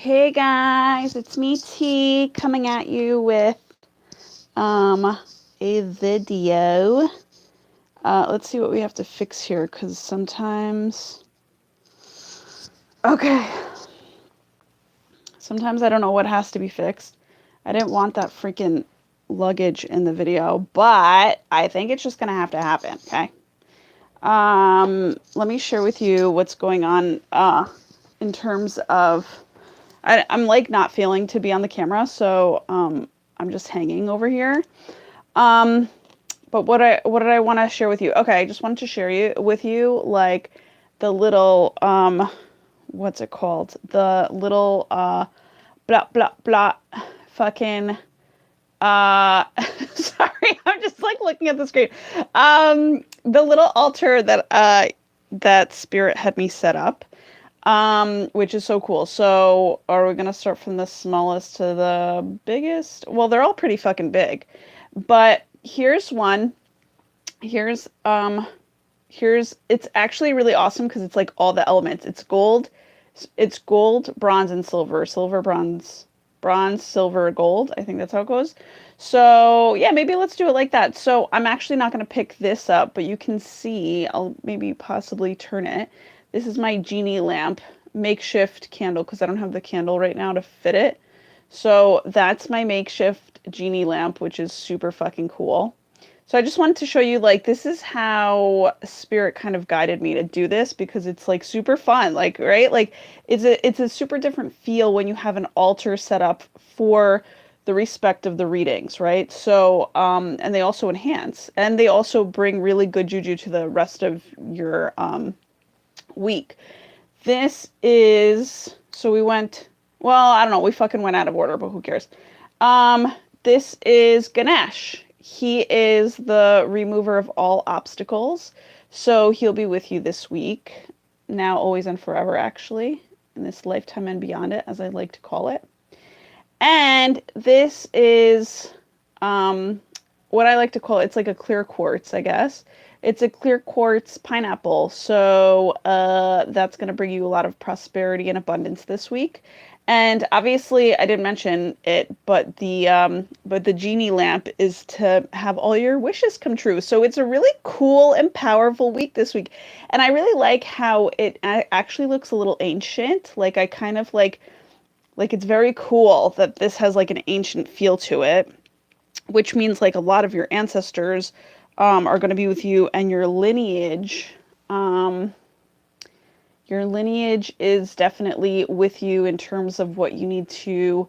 Hey guys, it's me T coming at you with a video. Let's see what we have to fix here because sometimes okay. Sometimes I don't know what has to be fixed. I didn't want that freaking luggage in the video, but I think it's just gonna have to happen, okay? Let me share with you what's going on in terms of I'm like not feeling to be on the camera, so I'm just hanging over here. But what did I want to share with you? Okay, I just wanted to share with you like the little what's it called? The little blah blah blah fucking sorry, I'm just like looking at the screen. The little altar that that Spirit had me set up. Which is so cool. So are we gonna start from the smallest to the biggest? Well, they're all pretty fucking big. But here's one. Here's it's actually really awesome because it's like all the elements. It's gold, bronze, and silver. Silver, bronze, silver, gold. I think that's how it goes. So yeah, maybe let's do it like that. So I'm actually not gonna pick this up, but you can see, I'll maybe possibly turn it. This is my genie lamp makeshift candle because I don't have the candle right now to fit it. So that's my makeshift genie lamp, which is super fucking cool. So I just wanted to show you, like, this is how Spirit kind of guided me to do this because it's like super fun, like, right? Like it's a super different feel when you have an altar set up for the respect of the readings, right? So and they also enhance and they also bring really good juju to the rest of your week. This is, so we went, well, I don't know, we fucking went out of order, but who cares? This is Ganesh. He is the remover of all obstacles. So he'll be with you this week, now, always, and forever, actually, in this lifetime and beyond it, as I like to call it. And this is what I like to call it. It's like a clear quartz, I guess. It's a clear quartz pineapple. So that's going to bring you a lot of prosperity and abundance this week. And obviously, I didn't mention it, but the genie lamp is to have all your wishes come true. So it's a really cool and powerful week this week. And I really like how it actually looks a little ancient. Like I kind of like it's very cool that this has like an ancient feel to it, which means like a lot of your ancestors are going to be with you, and your lineage. Your lineage is definitely with you in terms of what you need to.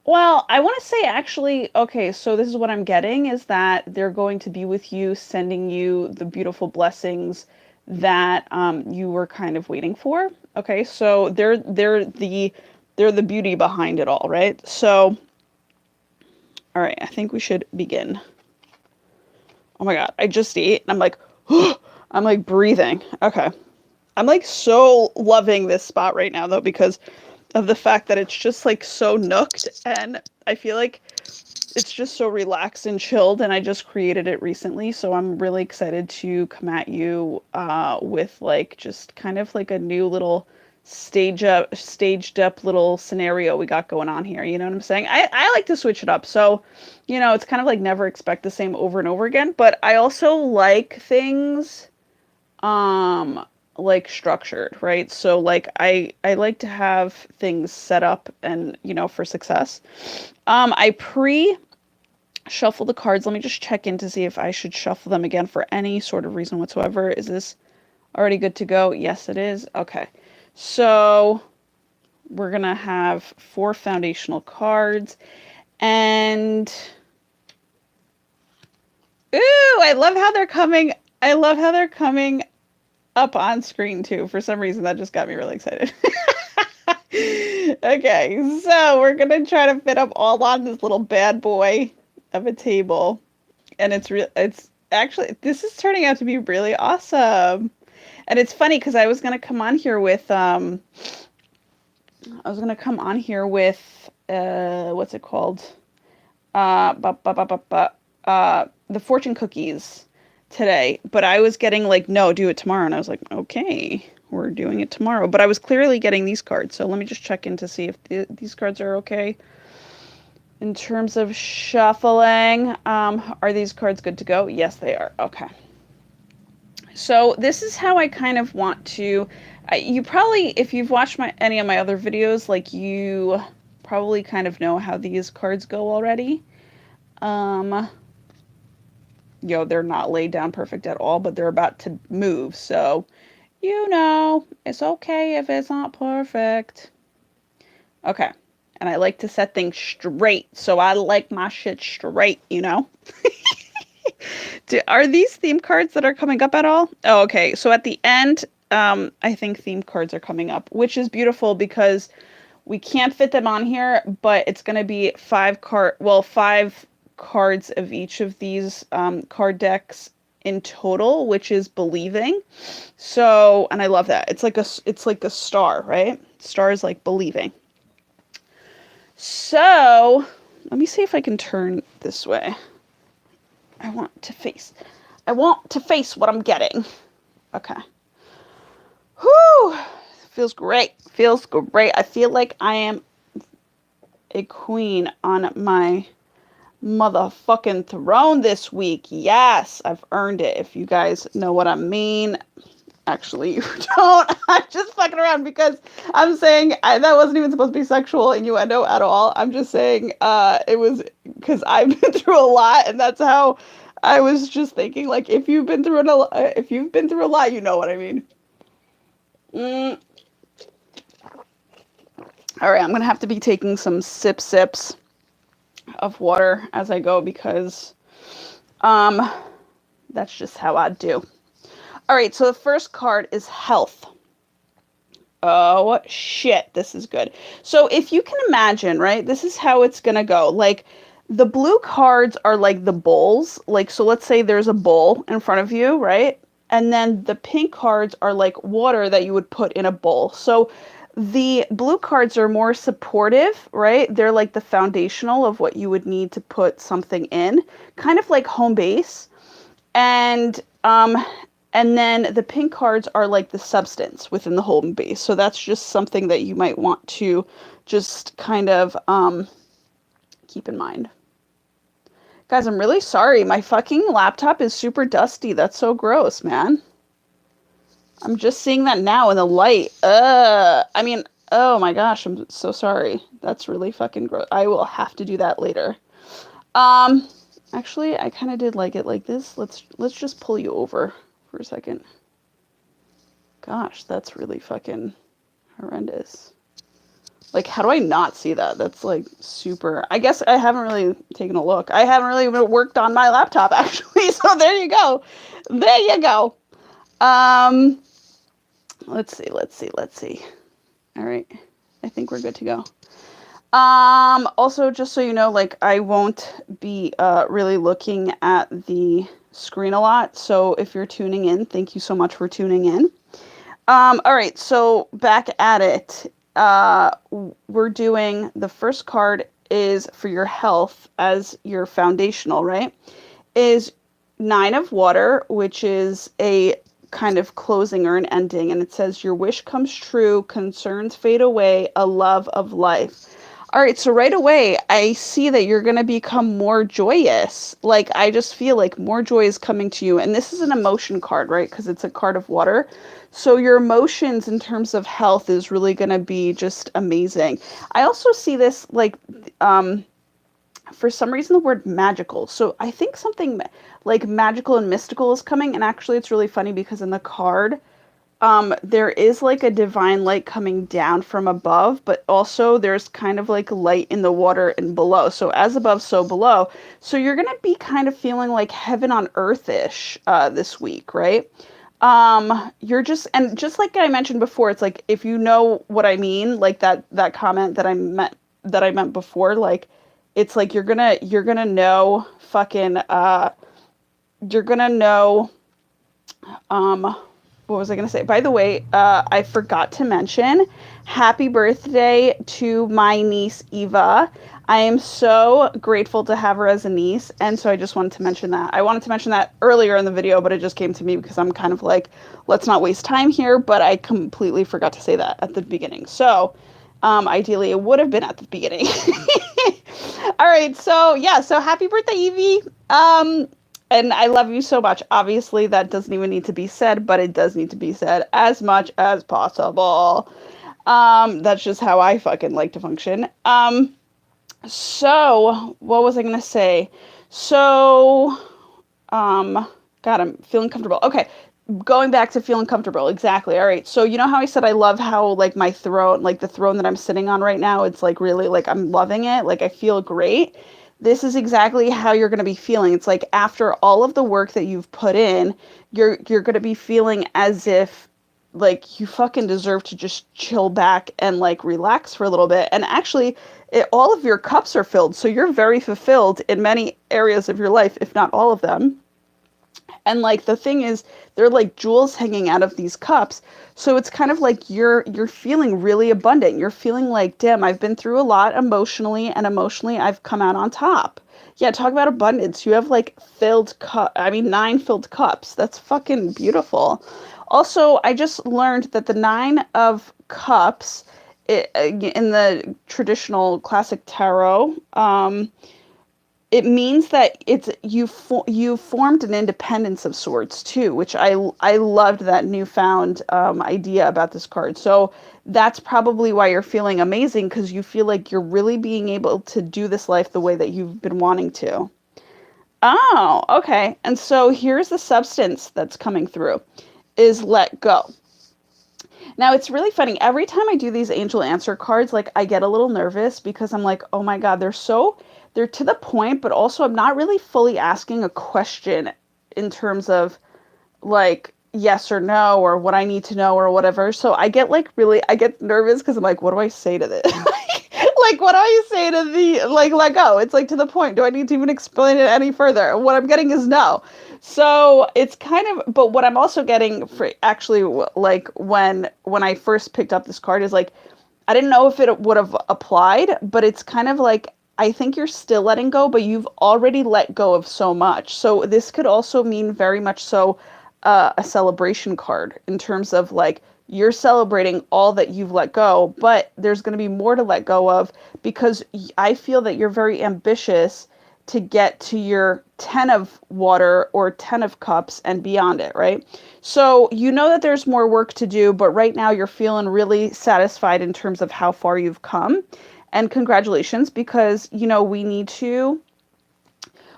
Well, I want to say actually, okay, so this is what I'm getting is that they're going to be with you, sending you the beautiful blessings that you were kind of waiting for. Okay, so they're the beauty behind it all, right? So, all right, I think we should begin. Oh my God, I just ate and I'm like, I'm like breathing. Okay. I'm like so loving this spot right now though because of the fact that it's just like so nooked and I feel like it's just so relaxed and chilled and I just created it recently. So I'm really excited to come at you with like just kind of like a new little staged up little scenario we got going on here. You know what I'm saying? I like to switch it up. So, you know, it's kind of like never expect the same over and over again, but I also like things like structured, right? So like I like to have things set up and, you know, for success. I shuffle the cards. Let me just check in to see if I should shuffle them again for any sort of reason whatsoever. Is this already good to go? Yes, it is. Okay. So we're going to have 4 foundational cards and ooh, I love how they're coming. I love how they're coming up on screen too. For some reason that just got me really excited. Okay, so we're going to try to fit up all on this little bad boy of a table. And it's actually, this is turning out to be really awesome. And it's funny because I was gonna come on here with what's it called? The fortune cookies today, but I was getting like, no, do it tomorrow, and I was like, okay, we're doing it tomorrow. But I was clearly getting these cards, so let me just check in to see if these cards are okay. In terms of shuffling, are these cards good to go? Yes, they are. Okay. So this is how I kind of want to, you probably, if you've watched any of my other videos, like you probably kind of know how these cards go already. They're not laid down perfect at all, but they're about to move. So, it's okay if it's not perfect. Okay. And I like to set things straight. So I like my shit straight, Are these theme cards that are coming up at all? Oh, okay. So at the end, I think theme cards are coming up, which is beautiful because we can't fit them on here, but it's going to be 5 cards of each of these card decks in total, which is believing. So, and I love that. It's like a star, right? Star is like believing. So, let me see if I can turn this way. I want to face what I'm getting. Okay. Whew. Feels great. Feels great. I feel like I am a queen on my motherfucking throne this week. Yes, I've earned it. If you guys know what I mean. Actually, you don't. I'm just fucking around because I'm saying that wasn't even supposed to be sexual innuendo at all. I'm just saying it was because I've been through a lot, and that's how I was just thinking. Like, if you've been through a lot, you know what I mean. All right, I'm gonna have to be taking some sips of water as I go because that's just how I do. All right, so the first card is health. Oh, shit, this is good. So if you can imagine, right, this is how it's going to go. Like, the blue cards are like the bowls. Like, so let's say there's a bowl in front of you, right? And then the pink cards are like water that you would put in a bowl. So the blue cards are more supportive, right? They're like the foundational of what you would need to put something in, kind of like home base. And then the pink cards are like the substance within the home base. So that's just something that you might want to just kind of keep in mind. Guys, I'm really sorry. My fucking laptop is super dusty. That's so gross, man. I'm just seeing that now in the light. Oh my gosh, I'm so sorry. That's really fucking gross. I will have to do that later. Actually, I kind of did like it like this. Let's just pull you over for a second. Gosh, that's really fucking horrendous. Like, how do I not see that? That's like super. I guess I haven't really taken a look. I haven't really worked on my laptop actually. So there you go. There you go. Let's see. All right. I think we're good to go. Also, just so you know, like, I won't be really looking at the screen a lot. So if you're tuning in, thank you so much for tuning in. All right, so back at it. We're doing, the first card is for your health as your foundational, right? Is 9 of water, which is a kind of closing or an ending. And it says, your wish comes true, concerns fade away, a love of life. All right, so right away, I see that you're going to become more joyous. Like, I just feel like more joy is coming to you. And this is an emotion card, right? Because it's a card of water. So your emotions in terms of health is really going to be just amazing. I also see this, like, for some reason, the word magical. So I think something like magical and mystical is coming. And actually, it's really funny because in the card, there is like a divine light coming down from above, but also there's kind of like light in the water and below. So as above, so below. So you're going to be kind of feeling like heaven on earth-ish this week, right? You're just, and just like I mentioned before, it's like, if you know what I mean, like that comment that I meant before, like, it's like, you're gonna know fucking, you're gonna know, what was I going to say? By the way, I forgot to mention happy birthday to my niece, Eva. I am so grateful to have her as a niece. And so I just wanted to mention that. I wanted to mention that earlier in the video, but it just came to me because I'm kind of like, let's not waste time here. But I completely forgot to say that at the beginning. So ideally, it would have been at the beginning. All right. So, yeah. So happy birthday, Evie. And I love you so much. Obviously, that doesn't even need to be said, but it does need to be said as much as possible. That's just how I fucking like to function. So what was I gonna say? So, God, I'm feeling comfortable. Okay, going back to feeling comfortable. Exactly. All right. So you know how I said I love how like my throne, like the throne that I'm sitting on right now, it's like really like I'm loving it. Like I feel great. This is exactly how you're going to be feeling. It's like after all of the work that you've put in, you're going to be feeling as if like you fucking deserve to just chill back and like relax for a little bit. And actually, all of your cups are filled, so you're very fulfilled in many areas of your life, if not all of them. And like the thing is, they're like jewels hanging out of these cups. So it's kind of like you're feeling really abundant. You're feeling like, damn, I've been through a lot emotionally, and emotionally I've come out on top. Yeah, talk about abundance. You have like filled cup. I mean, 9 filled cups. That's fucking beautiful. Also, I just learned that the 9 of cups in the traditional classic tarot, it means that it's you formed an independence of sorts too, which I loved that newfound idea about this card. So that's probably why you're feeling amazing, because you feel like you're really being able to do this life the way that you've been wanting to. Oh, okay. And so here's the substance that's coming through is let go. Now it's really funny. Every time I do these angel answer cards, like I get a little nervous because I'm like, oh my God, they're to the point, but also I'm not really fully asking a question in terms of like yes or no or what I need to know or whatever. So I get nervous because I'm like, what do I say to this? Like what do I say to the like let go? It's like to the point. Do I need to even explain it any further? What I'm getting is no. So it's kind of, but what I'm also getting for actually like when I first picked up this card is like I didn't know if it would have applied, but it's kind of like I think you're still letting go, but you've already let go of so much. So this could also mean very much so a celebration card in terms of like you're celebrating all that you've let go, but there's going to be more to let go of because I feel that you're very ambitious to get to your 10 of water or 10 of cups and beyond it, right? So you know that there's more work to do, but right now you're feeling really satisfied in terms of how far you've come. And congratulations, because you know we need to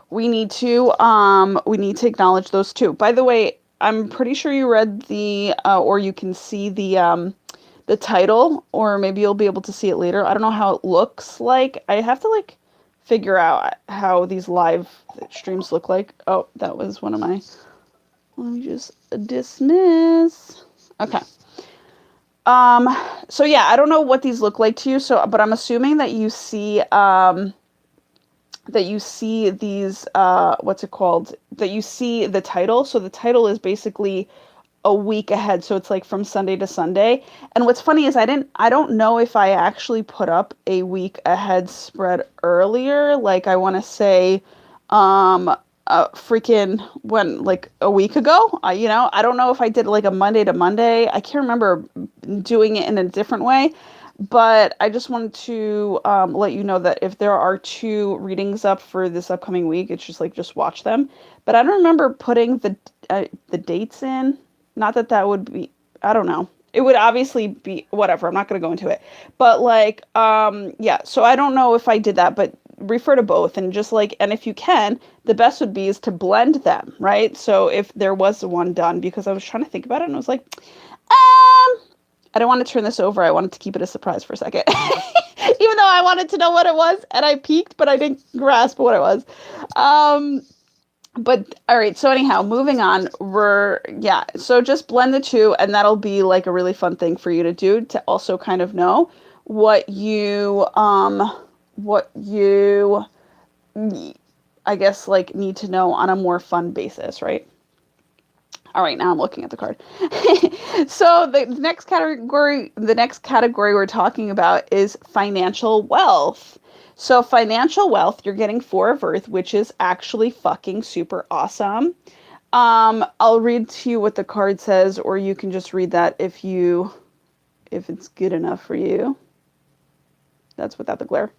acknowledge those too. By the way, I'm pretty sure you read the or you can see the title, or maybe you'll be able to see it later. I don't know how it looks like. I have to like figure out how these live streams look like. Oh, that was one of my. Let me just dismiss. Okay. So yeah, I don't know what these look like to you. So, but I'm assuming that you see these what's it called? That you see the title. So the title is basically a week ahead, so it's like from Sunday to Sunday. And what's funny is I don't know if I actually put up a week ahead spread earlier. Like I want to say freaking when like a week ago. You know, I don't know if I did like a Monday to Monday. I can't remember doing it in a different way. But I just wanted to let you know that if there are 2 readings up for this upcoming week, it's just like just watch them. But I don't remember putting the dates in. Not that that would be, I don't know. It would obviously be whatever. I'm not going to go into it. But like, yeah. So I don't know if I did that, but refer to both and just like, and if you can, the best would be is to blend them, right? So if there was one done, because I was trying to think about it and I was like, I don't want to turn this over. I wanted to keep it a surprise for a second. Even though I wanted to know what it was and I peeked, but I didn't grasp what it was. But all right, so anyhow, moving on, so just blend the two and that'll be like a really fun thing for you to do to also kind of know what you I guess like need to know on a more fun basis, right? All right, now I'm looking at the card. So the next category we're talking about is financial wealth. So financial wealth, you're getting Four of Earth, which is actually fucking super awesome. I'll read to you what the card says, or you can just read that if it's good enough for you. That's without the glare.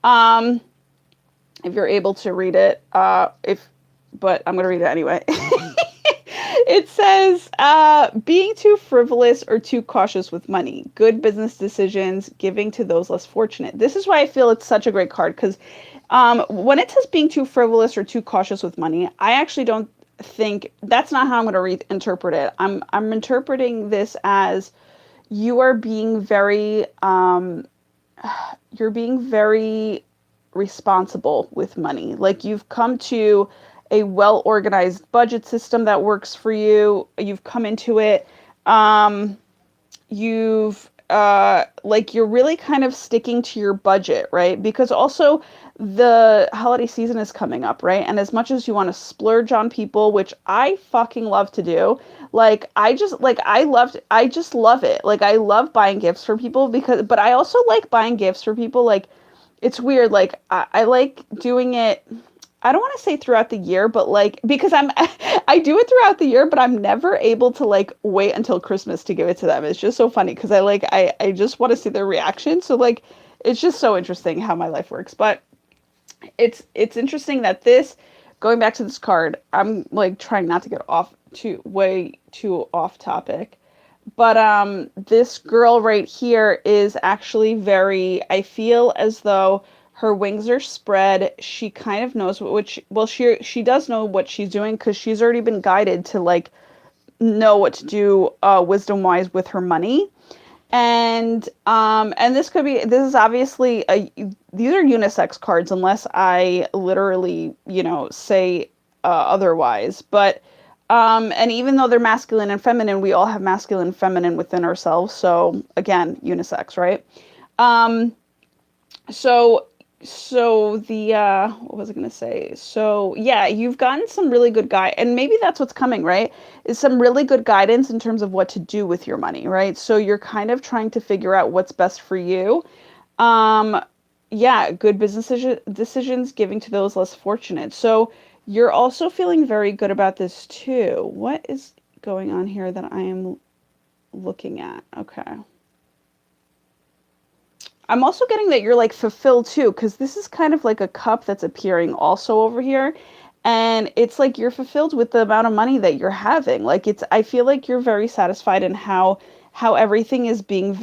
Um, if you're able to read it, but I'm gonna read it anyway. It says, being too frivolous or too cautious with money, good business decisions, giving to those less fortunate. This is why I feel it's such a great card, because when it says being too frivolous or too cautious with money, I actually don't think that's not how I'm going to interpret it. I'm interpreting this as you are being very you're being very responsible with money. Like you've come to a well organized budget system that works for you. You've come into it. You've like you're really kind of sticking to your budget, right? Because also the holiday season is coming up, right? And as much as you want to splurge on people, which I fucking love to do, I just love it. Like I love buying gifts for people but I also like buying gifts for people. Like it's weird. Like I like doing it. I don't want to say throughout the year, but like because I do it throughout the year, but I'm never able to like wait until Christmas to give it to them. It's just so funny because I just want to see their reaction. So like it's just so interesting how my life works. But it's interesting that going back to this card, I'm like trying not to get way too off topic. But this girl right here is actually I feel as though her wings are spread. She kind of knows she does know what she's doing because she's already been guided to like know what to do wisdom wise with her money. And this is obviously these are unisex cards unless I literally, say otherwise. But and even though they're masculine and feminine, we all have masculine and feminine within ourselves. So again, unisex, right? So the what was I gonna say? So yeah, you've gotten some really good and maybe that's what's coming, right? Is some really good guidance in terms of what to do with your money, right? So you're kind of trying to figure out what's best for you. Yeah, good business decisions, giving to those less fortunate. So you're also feeling very good about this too. What is going on here that I am looking at? Okay. I'm also getting that you're like fulfilled too, because this is kind of like a cup that's appearing also over here. And it's like you're fulfilled with the amount of money that you're having. Like I feel like you're very satisfied in how everything is being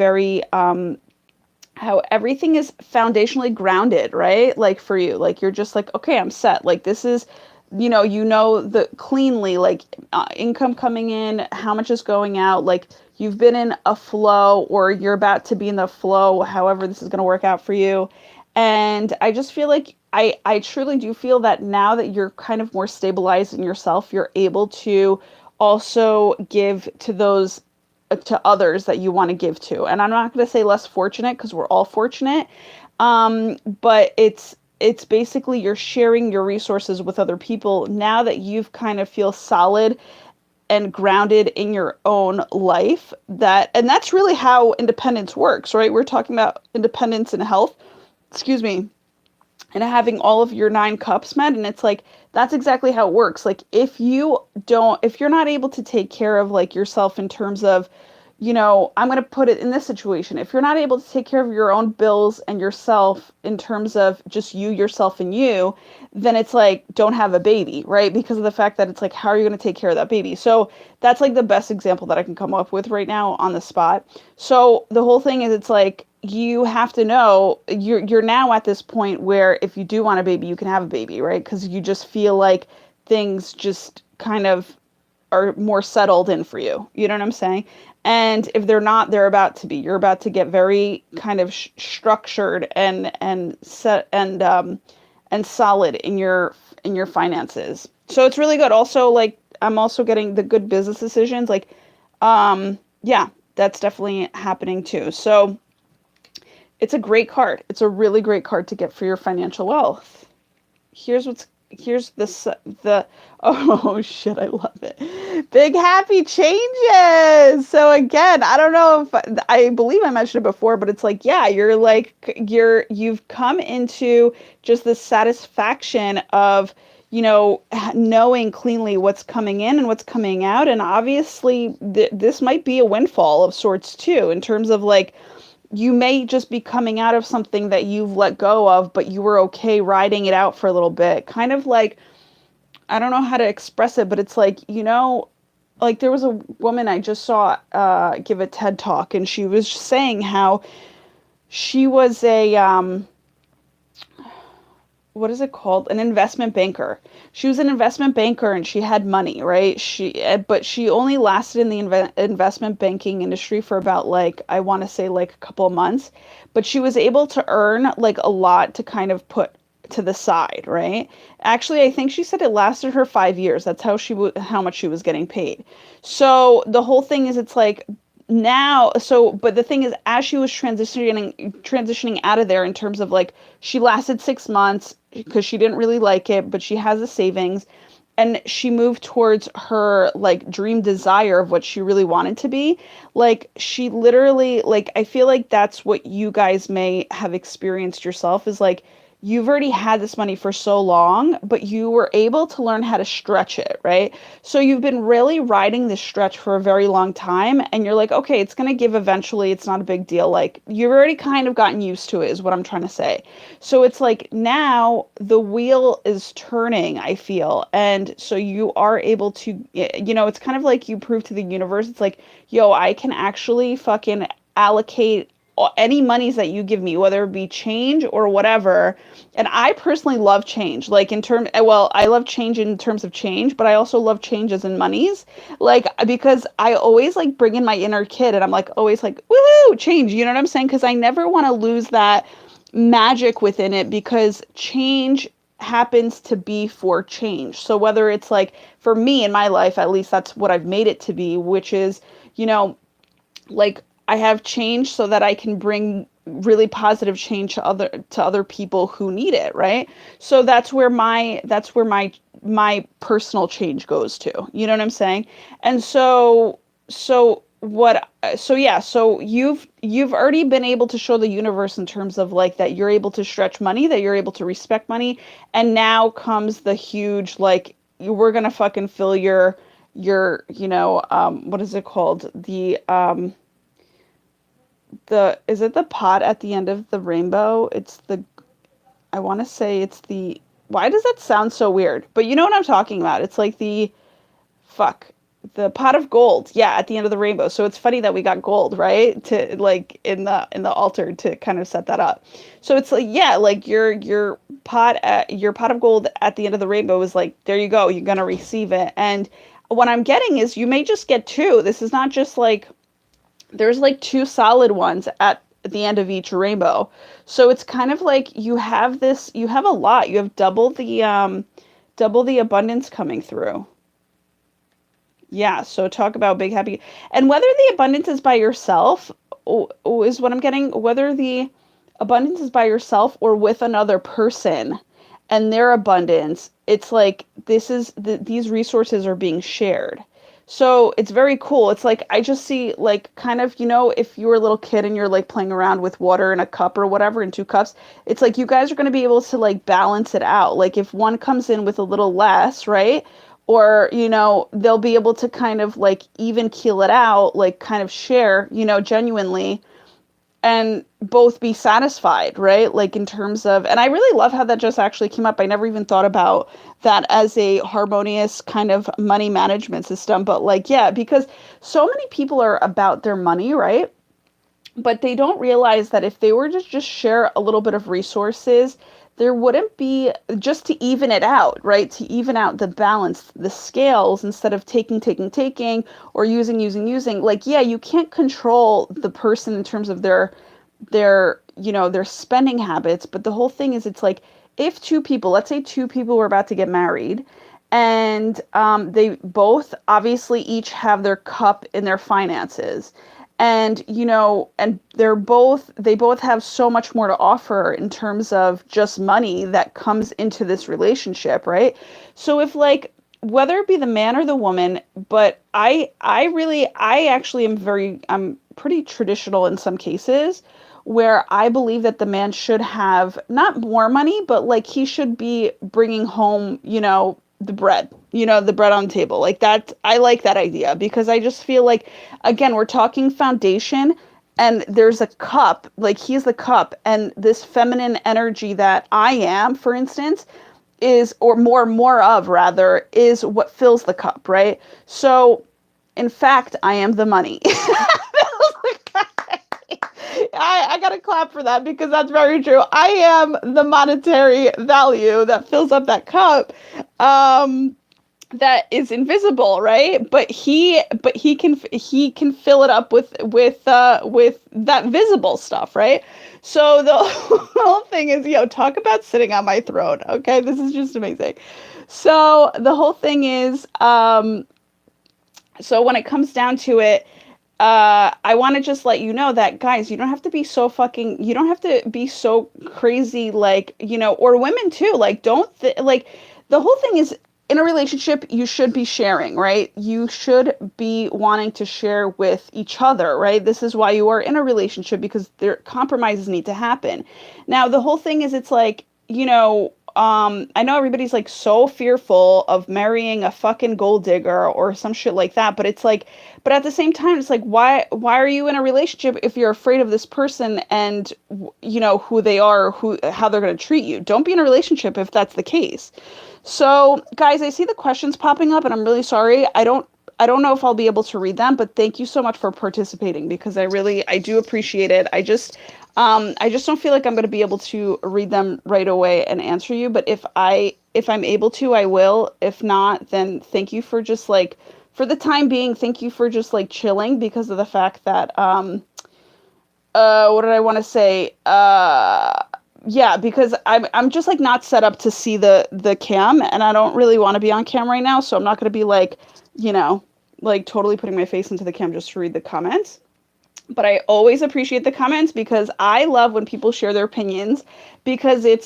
how everything is foundationally grounded, right? Like for you, like you're just like, okay, I'm set. Like this is, the cleanly, like income coming in, how much is going out, like you've been in a flow or you're about to be in the flow, however this is going to work out for you. And I just feel like I truly do feel that now that you're kind of more stabilized in yourself, you're able to also give to those to others that you want to give to. And I'm not going to say less fortunate because we're all fortunate. But it's basically you're sharing your resources with other people now that you've kind of feel solid and grounded in your own life. And that's really how independence works, right? We're talking about independence and health, excuse me, and having all of your 9 cups met. And it's like, that's exactly how it works. Like if you're not able to take care of like yourself in terms of, I'm going to put it in this situation. If you're not able to take care of your own bills and yourself in terms of just you, yourself, and you, then it's like, don't have a baby, right? Because of the fact that it's like, how are you going to take care of that baby? So that's like the best example that I can come up with right now on the spot. So the whole thing is, it's like, you have to know you're now at this point where if you do want a baby, you can have a baby, right? Because you just feel like things just kind of are more settled in for you. You know what I'm saying? And if they're not, they're about to be. You're about to get very kind of structured and set and solid in your finances. So it's really good. Also, like I'm also getting the good business decisions. Like, yeah, that's definitely happening too. So it's a great card. It's a really great card to get for your financial wealth. Here's the oh shit, I love it. Big happy changes. So again, I don't know if I believe I mentioned it before, but it's like, yeah, you've come into just the satisfaction of, knowing cleanly what's coming in and what's coming out. And obviously, this might be a windfall of sorts too, in terms of like, you may just be coming out of something that you've let go of, but you were okay riding it out for a little bit. Kind of like, I don't know how to express it, but it's like, like there was a woman I just saw give a TED talk, and she was saying how she was a what is it called? An investment banker. She was an investment banker and she had money, right? But she only lasted in the investment banking industry for about like, I want to say like a couple of months, but she was able to earn like a lot to kind of put to the side, right? Actually, I think she said it lasted her 5 years. That's how much she was getting paid. So the whole thing is, it's like now, but the thing is, as she was transitioning out of there, in terms of like, she lasted 6 months because she didn't really like it, but she has the savings, and she moved towards her like dream desire of what she really wanted to be. Like, she literally, like, I feel like that's what you guys may have experienced yourself, is like, you've already had this money for so long, but you were able to learn how to stretch it, right? So you've been really riding this stretch for a very long time, and you're like, okay, it's going to give eventually. It's not a big deal. Like, you've already kind of gotten used to it, is what I'm trying to say. So it's like, now the wheel is turning, I feel. And so you are able to, it's kind of like you prove to the universe, it's like, yo, I can actually fucking allocate any monies that you give me, whether it be change or whatever. And I personally love change. Like, well, I love change in terms of change, but I also love changes in monies. Like, because I always like bring in my inner kid, and I'm like, always like, woohoo, change. You know what I'm saying? Because I never want to lose that magic within it, because change happens to be for change. So whether it's like, for me in my life, at least that's what I've made it to be, which is, like, I have change so that I can bring really positive change to other people who need it, right? So that's where my personal change goes to. You know what I'm saying? And so you've already been able to show the universe, in terms of like, that you're able to stretch money, that you're able to respect money, and now comes the huge, like, we're gonna fucking fill your what is it called, is it the pot at the end of the rainbow? I want to say it's the, why does that sound so weird? But you know what I'm talking about. It's like fuck, the pot of gold. Yeah, at the end of the rainbow. So it's funny that we got gold, right? To like, in the altar, to kind of set that up. So it's like, yeah, like your pot of gold at the end of the rainbow is like, there you go. You're going to receive it. And what I'm getting is, you may just get two. This is not just like, there's like two solid ones at the end of each rainbow. So it's kind of like, you have a lot. You have double the abundance coming through. Yeah, so talk about big happy. And whether the abundance is by yourself, is what I'm getting, whether the abundance is by yourself or with another person and their abundance, it's like, these resources are being shared. So it's very cool. It's like, I just see like, kind of, if you were a little kid and you're like playing around with water in a cup or whatever, in two cups, it's like, you guys are going to be able to like balance it out. Like, if one comes in with a little less, right? Or, they'll be able to kind of like even keel it out, like kind of share, genuinely, and both be satisfied, right? Like, in terms of, and I really love how that just actually came up. I never even thought about that as a harmonious kind of money management system. But like, yeah, because so many people are about their money, right? But they don't realize that if they were to just share a little bit of resources, there wouldn't be, just to even it out, right? To even out the balance, the scales, instead of taking, or using. Like, yeah, you can't control the person in terms of their spending habits. But the whole thing is, it's like, if two people, let's say two people were about to get married, and they both obviously each have their cup in their finances, and and they both have so much more to offer in terms of just money that comes into this relationship, right? So if like, whether it be the man or the woman, but I actually I'm pretty traditional in some cases where I believe that the man should have not more money, but like he should be bringing home, the bread, the bread on the table. Like that, I like that idea because I just feel like, again, we're talking foundation and there's a cup, like he's the cup, and this feminine energy that I am, for instance, is, or more of rather, is what fills the cup, right? So in fact, I am the money. I gotta clap for that because that's very true. I am the monetary value that fills up that cup. That is invisible, right? But he can fill it up with that visible stuff, right? So the whole thing is, talk about sitting on my throne. Okay, this is just amazing. So the whole thing is, so when it comes down to it, I want to just let you know that, guys, you don't have to be so crazy, like, or women too, like, like, the whole thing is, in a relationship, you should be sharing, right? You should be wanting to share with each other, right? This is why you are in a relationship, because there compromises need to happen. Now, the whole thing is, it's like, I know everybody's like so fearful of marrying a fucking gold digger or some shit like that, but it's like, but at the same time, it's like, why are you in a relationship if you're afraid of this person and who they are, how they're going to treat you? Don't be in a relationship if that's the case. So, guys, I see the questions popping up, and I'm really sorry. I don't know if I'll be able to read them, but thank you so much for participating because I do appreciate it. I just don't feel like I'm going to be able to read them right away and answer you. But if I'm able to, I will. If not, then thank you for just like, for the time being, thank you for just like chilling because of the fact that, what did I want to say? Yeah, because I'm just like not set up to see the cam, and I don't really want to be on cam right now, so I'm not going to be like, like totally putting my face into the cam just to read the comments. But I always appreciate the comments because I love when people share their opinions because it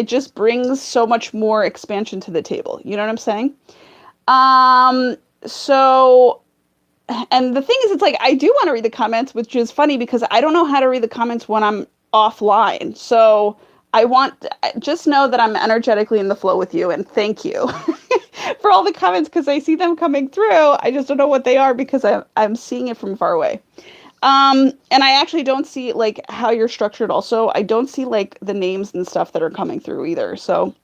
just brings so much more expansion to the table. You know what I'm saying? So, and the thing is, it's like, I do want to read the comments, which is funny because I don't know how to read the comments when I'm offline. So just know that I'm energetically in the flow with you, and thank you for all the comments because I see them coming through. I just don't know what they are because I'm seeing it from far away. And I actually don't see like how you're structured also. I don't see like the names and stuff that are coming through either. So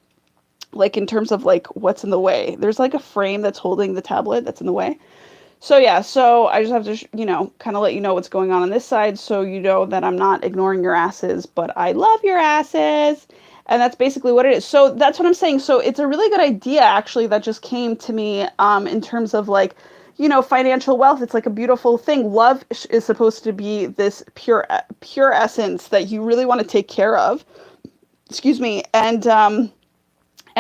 like in terms of like what's in the way, there's like a frame that's holding the tablet that's in the way. So yeah, so I just have to, kind of let you know what's going on this side so you know that I'm not ignoring your asses, but I love your asses. And that's basically what it is. So that's what I'm saying. So it's a really good idea actually that just came to me in terms of like, financial wealth. It's like a beautiful thing. Love is supposed to be this pure essence that you really want to take care of. Excuse me. And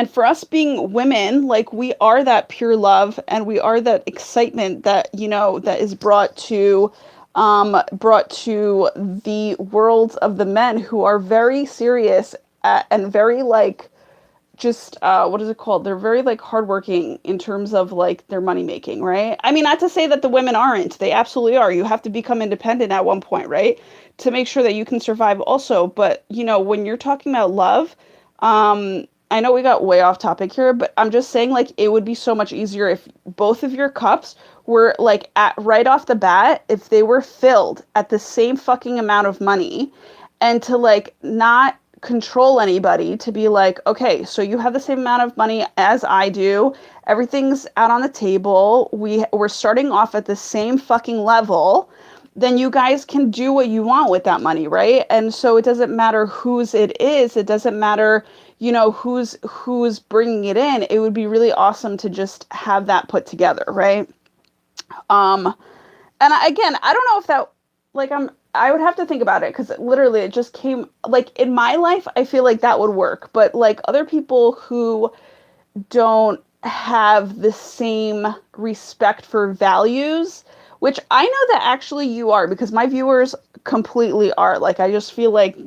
for us being women, like we are that pure love and we are that excitement that, that is brought to the worlds of the men who are very serious and very like, just what is it called? They're very like hardworking in terms of like their money making, right? I mean, not to say that the women aren't. They absolutely are. You have to become independent at one point, right? To make sure that you can survive also. But, when you're talking about love, I know we got way off topic here, but I'm just saying like it would be so much easier if both of your cups were like at right off the bat, if they were filled at the same fucking amount of money, and to like not control anybody, to be like, okay, so you have the same amount of money as I do. Everything's out on the table. We're starting off at the same fucking level. Then you guys can do what you want with that money, right? And so it doesn't matter whose it is. It doesn't matter, who's bringing it in. It would be really awesome to just have that put together, right? And again, I don't know if that, like, I would have to think about it because literally it just came, like, in my life, I feel like that would work. But, like, other people who don't have the same respect for values, which I know that actually you are, because my viewers completely are. Like, I just feel like,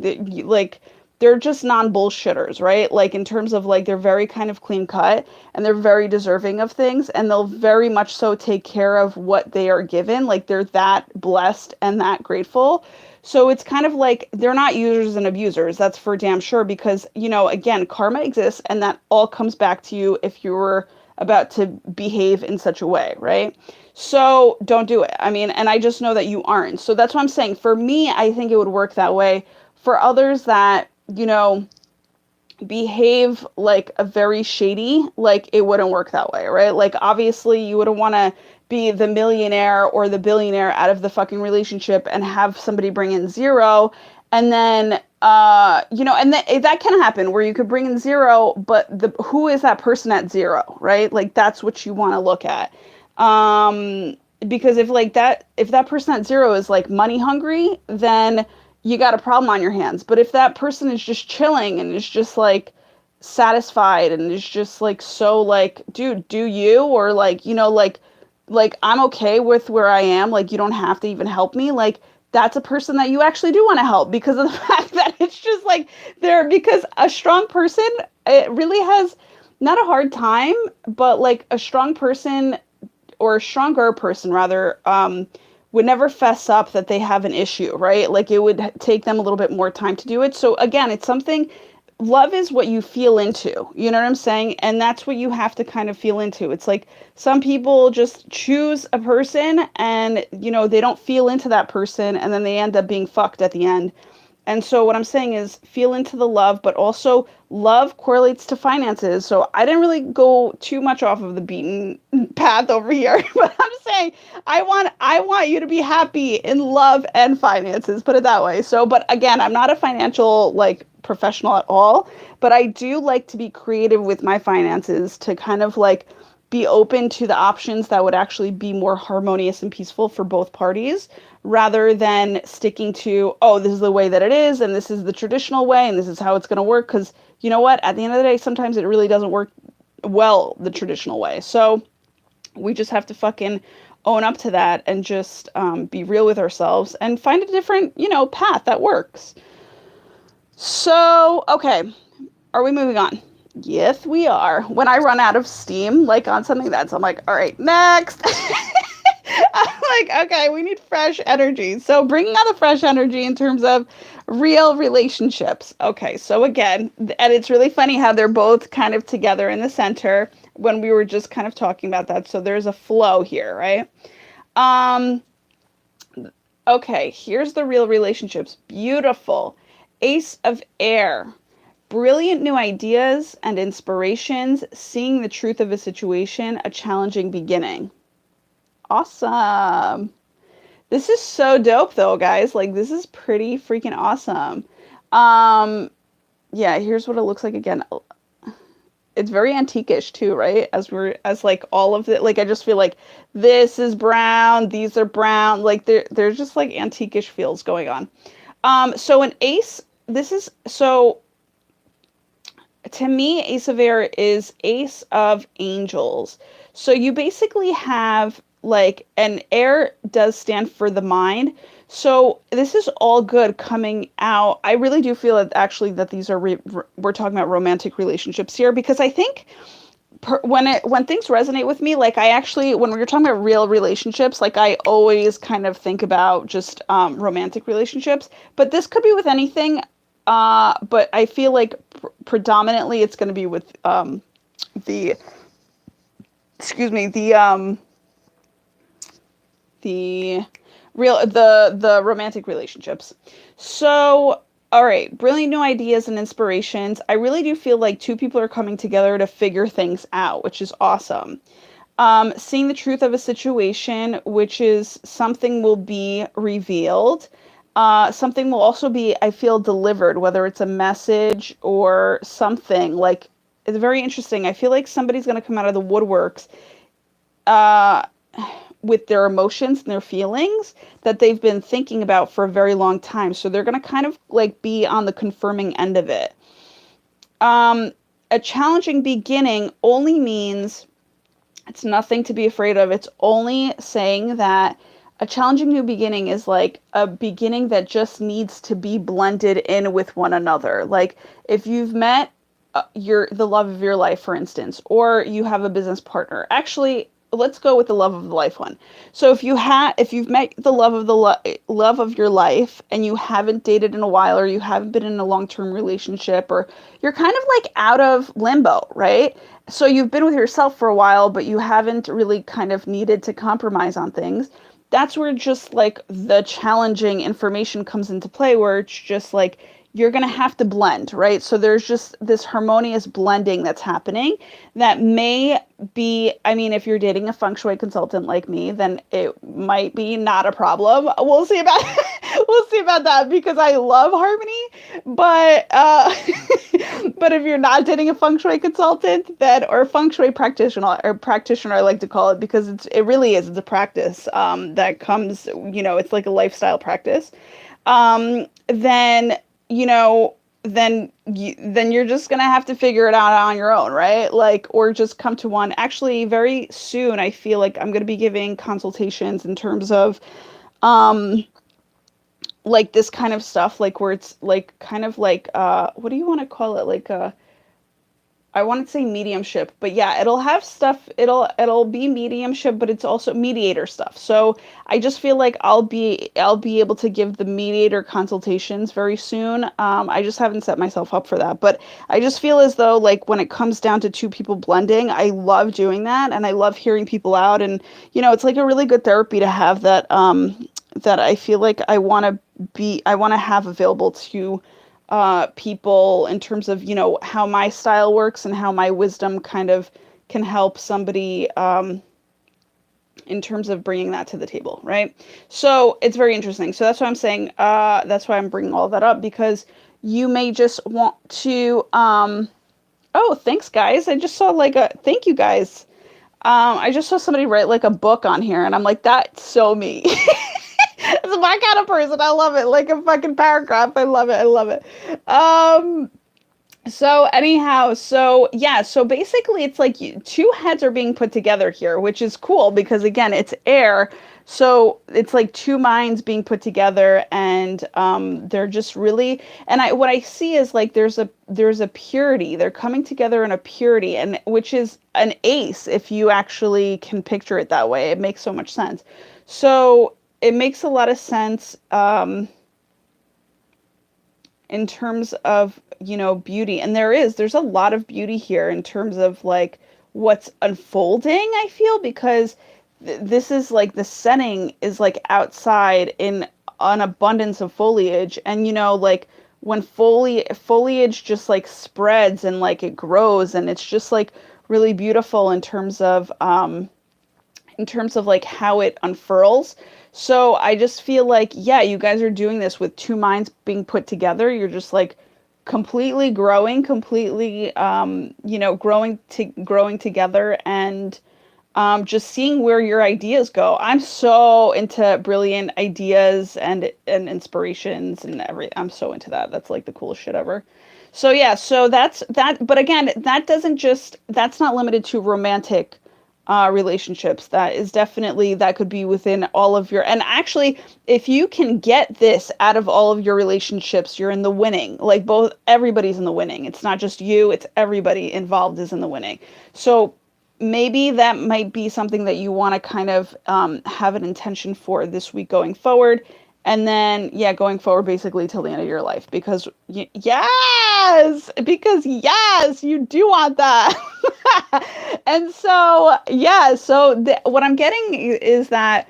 they're just non-bullshitters, right? Like in terms of like they're very kind of clean cut and they're very deserving of things and they'll very much so take care of what they are given. Like they're that blessed and that grateful. So it's kind of like they're not users and abusers. That's for damn sure because, you know, again, karma exists and that all comes back to you if you were about to behave in such a way, right? So don't do it. I mean, and I just know that you aren't. So that's what I'm saying. For me, I think it would work that way. For others that, you know, behave like a very shady, like it wouldn't work that way, right? Like obviously you wouldn't want to be the millionaire or the billionaire out of the fucking relationship and have somebody bring in zero and then you know, and that can happen where you could bring in zero, but the who is that person at zero, right? Like that's what you want to look at. Because if that person at zero is like money hungry, then you got a problem on your hands. But if that person is just chilling and is just like satisfied and is just like so like, dude, do you or like, you know, like I'm okay with where I am, like you don't have to even help me, like that's a person that you actually do want to help because of the fact that it's just like they're because a strong person it really has not a hard time, but like a strong person or a stronger person rather would never fess up that they have an issue, right? Like it would take them a little bit more time to do it. So again, it's something love is what you feel into. You know what I'm saying? And that's what you have to kind of feel into. It's like some people just choose a person and you know, they don't feel into that person and then they end up being fucked at the end. And so what I'm saying is feel into the love, but also love correlates to finances. So I didn't really go too much off of the beaten path over here, but I'm saying I want you to be happy in love and finances, put it that way. So but again, I'm not a financial like professional at all, but I do like to be creative with my finances to kind of like be open to the options that would actually be more harmonious and peaceful for both parties rather than sticking to, oh, this is the way that it is and this is the traditional way and this is how it's going to work. Because you know what? At the end of the day, sometimes it really doesn't work well the traditional way. So we just have to fucking own up to that and just be real with ourselves and find a different, you know, path that works. So, okay. Are we moving on? Yes, we are. When I run out of steam, like on something that's, I'm like, all right, next. I'm like, okay, we need fresh energy. So bringing out the fresh energy in terms of real relationships. Okay, so again, and it's really funny how they're both kind of together in the center when we were just kind of talking about that. So there's a flow here, right? Um, okay, here's the real relationships. Beautiful. Ace of Air. Brilliant new ideas and inspirations, seeing the truth of a situation, a challenging beginning. Awesome. This is so dope though, guys. Like this is pretty freaking awesome. Um yeah, here's what it looks like again. It's very antique-ish too, right? As like all of it, like I just feel like this is brown, these are brown, like there's just like antique-ish feels going on. So an ace, this is so to me, Ace of Air is Ace of Angels. So you basically have like, and air does stand for the mind. So this is all good coming out. I really do feel that actually that these are, we're talking about romantic relationships here because I think when things resonate with me, like I actually, when we're talking about real relationships, like I always kind of think about just romantic relationships, but this could be with anything. But I feel like predominantly it's going to be with the excuse me the romantic relationships. So all right, brilliant new ideas and inspirations. I really do feel like two people are coming together to figure things out, which is awesome. Seeing the truth of a situation, which is something will be revealed. Something will also be, I feel, delivered, whether it's a message or something. Like, it's very interesting. I feel like somebody's going to come out of the woodworks with their emotions and their feelings that they've been thinking about for a very long time. So they're going to kind of like be on the confirming end of it. A challenging beginning only means it's nothing to be afraid of. It's only saying that a challenging new beginning is like a beginning that just needs to be blended in with one another. Like if you've met the love of your life, for instance, or you have a business partner. Actually, let's go with the love of the life one. So if you've met the love of your life and you haven't dated in a while, or you haven't been in a long-term relationship, or you're kind of like out of limbo, right? So you've been with yourself for a while, but you haven't really kind of needed to compromise on things. That's where just like the challenging information comes into play, where it's just like you're going to have to blend, right? So there's just this harmonious blending that's happening that may be, I mean, if you're dating a feng shui consultant like me, then it might be not a problem. We'll see about we'll see about that, because I love harmony. But but if you're not dating a feng shui consultant, then, or feng shui practitioner, I like to call it, because it really is, it's a practice that comes, it's like a lifestyle practice. Then then you're just gonna have to figure it out on your own, right? Like, or just come to one. Actually, very soon, I feel like I'm gonna be giving consultations in terms of, um, like this kind of stuff, like where it's like kind of like, what do you want to call it? Like I want to say mediumship, but yeah, it'll have stuff. It'll be mediumship, but it's also mediator stuff. So I just feel like I'll be able to give the mediator consultations very soon. I just haven't set myself up for that, but I just feel as though, like, when it comes down to two people blending, I love doing that, and I love hearing people out, and it's like a really good therapy to have that. That I feel like I want to have available to people, in terms of how my style works and how my wisdom kind of can help somebody, in terms of bringing that to the table, right? So it's very interesting. So that's why I'm saying, that's why I'm bringing all that up, because you may just want to, oh, thanks guys, I just saw like a thank you guys. I just saw somebody write like a book on here, and I'm like, that's so me. It's my kind of person. I love it. Like a fucking paragraph. I love it. I love it. So anyhow, so yeah, so basically it's like two heads are being put together here, which is cool, because again, it's air. So it's like two minds being put together, and they're just really, and what I see is like there's a purity. They're coming together in a purity, and which is an ace if you actually can picture it that way. It makes so much sense. So it makes a lot of sense, in terms of, beauty. And there's a lot of beauty here in terms of like what's unfolding, I feel, because this is like the setting is like outside in an abundance of foliage. And like when foliage just like spreads and like it grows, and it's just like really beautiful in terms of like how it unfurls. So I just feel like, yeah, you guys are doing this with two minds being put together. You're just like completely growing, growing together, and just seeing where your ideas go. I'm so into brilliant ideas and inspirations and everything. I'm so into that. That's like the coolest shit ever. So yeah, so that's that. But again, that's not limited to romantic relationships. That is definitely, that could be within all of your, and actually, if you can get this out of all of your relationships, you're in the winning. Like everybody's in the winning. It's not just you, it's everybody involved is in the winning. So maybe that might be something that you want to kind of have an intention for this week going forward. And then, yeah, going forward basically till the end of your life, because yes, you do want that. And so, yeah, so what I'm getting is that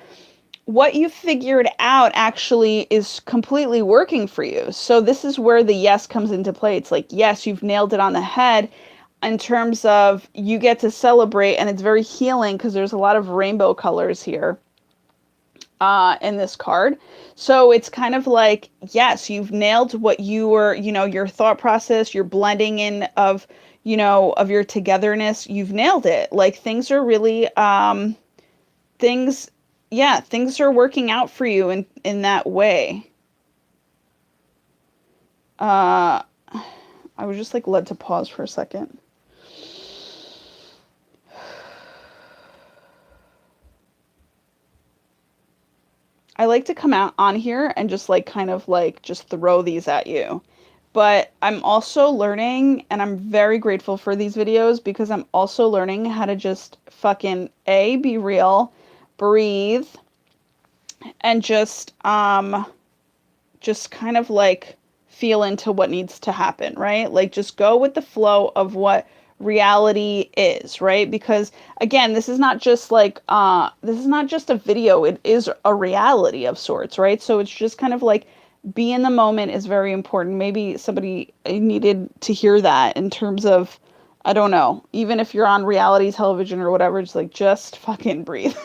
what you figured out actually is completely working for you. So this is where the yes comes into play. It's like, yes, you've nailed it on the head, in terms of you get to celebrate, and it's very healing because there's a lot of rainbow colors here in this card. So it's kind of like, yes, you've nailed what you were, your thought process, your blending in of your togetherness. You've nailed it. Like things are really, things, yeah, things are working out for you in that way. I was just like led to pause for a second. I like to come out on here and just like kind of like just throw these at you. But I'm also learning, and I'm very grateful for these videos because I'm also learning how to just fucking A, be real, breathe, and just kind of like feel into what needs to happen, right? Like just go with the flow of what reality is, right? Because again, this is not just like this is not just a video, it is a reality of sorts, right? So it's just kind of like be in the moment is very important. Maybe somebody needed to hear that in terms of I don't know, even if you're on reality television or whatever, it's like just fucking breathe.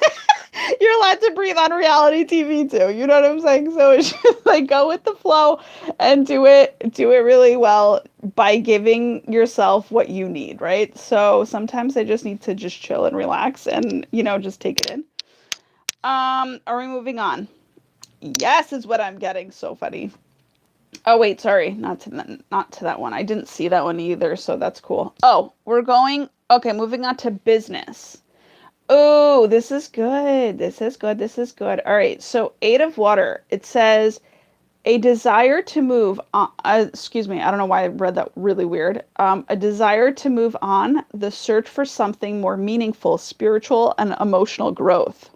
You're allowed to breathe on reality TV too. You know what I'm saying? So it's just like go with the flow and do it really well by giving yourself what you need, right? So sometimes I just need to just chill and relax and, just take it in. Are we moving on? Yes, is what I'm getting. So funny. Oh wait, sorry, not to that one. I didn't see that one either, so that's cool. Oh, we're going. Okay, moving on to business. Oh, this is good. This is good. This is good. All right. So, Eight of Water. It says a desire to move on. Excuse me. I don't know why I read that really weird. A desire to move on, the search for something more meaningful, spiritual, and emotional growth.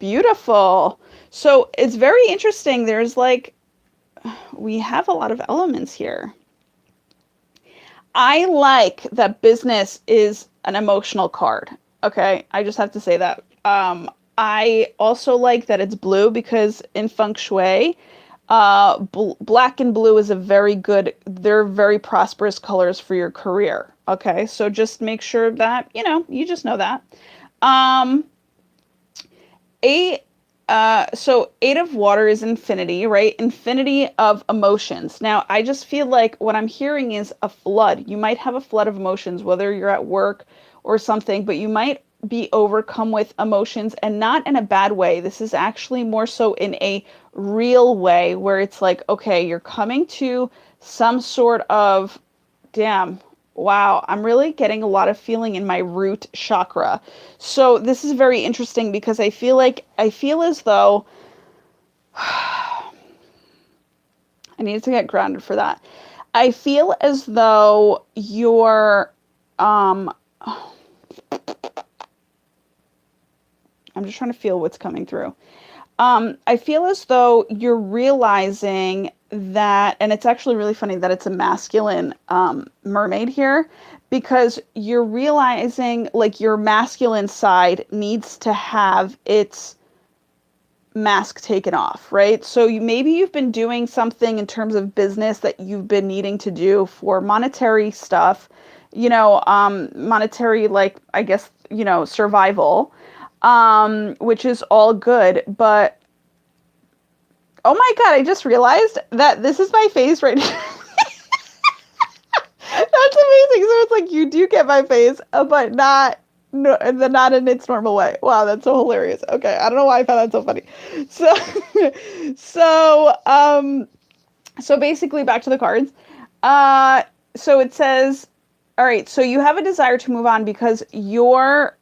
Beautiful. So, it's very interesting. There's like, we have a lot of elements here. I like that business is an emotional card. Okay, I just have to say that. I also like that it's blue because in Feng Shui, black and blue is a very good, they're very prosperous colors for your career. Okay, so just make sure that, you just know that. Um, eight, so Eight of Water is infinity, right? Infinity of emotions. Now, I just feel like what I'm hearing is a flood. You might have a flood of emotions, whether you're at work or something, but you might be overcome with emotions and not in a bad way. This is actually more so in a real way where it's like, okay, you're coming to some sort of, damn, wow, I'm really getting a lot of feeling in my root chakra. So this is very interesting because I feel as though I need to get grounded for that. I feel as though you're I'm just trying to feel what's coming through. I feel as though you're realizing that, and it's actually really funny that it's a masculine mermaid here, because you're realizing like your masculine side needs to have its mask taken off, right? So maybe you've been doing something in terms of business that you've been needing to do for monetary stuff, monetary, like, I guess, survival, which is all good, but oh my God, I just realized that this is my face right now. That's amazing. So it's like you do get my face, but not not in its normal way. Wow, that's so hilarious. Okay, I don't know why I found that so funny. So so basically back to the cards. So it says, all right, so you have a desire to move on because your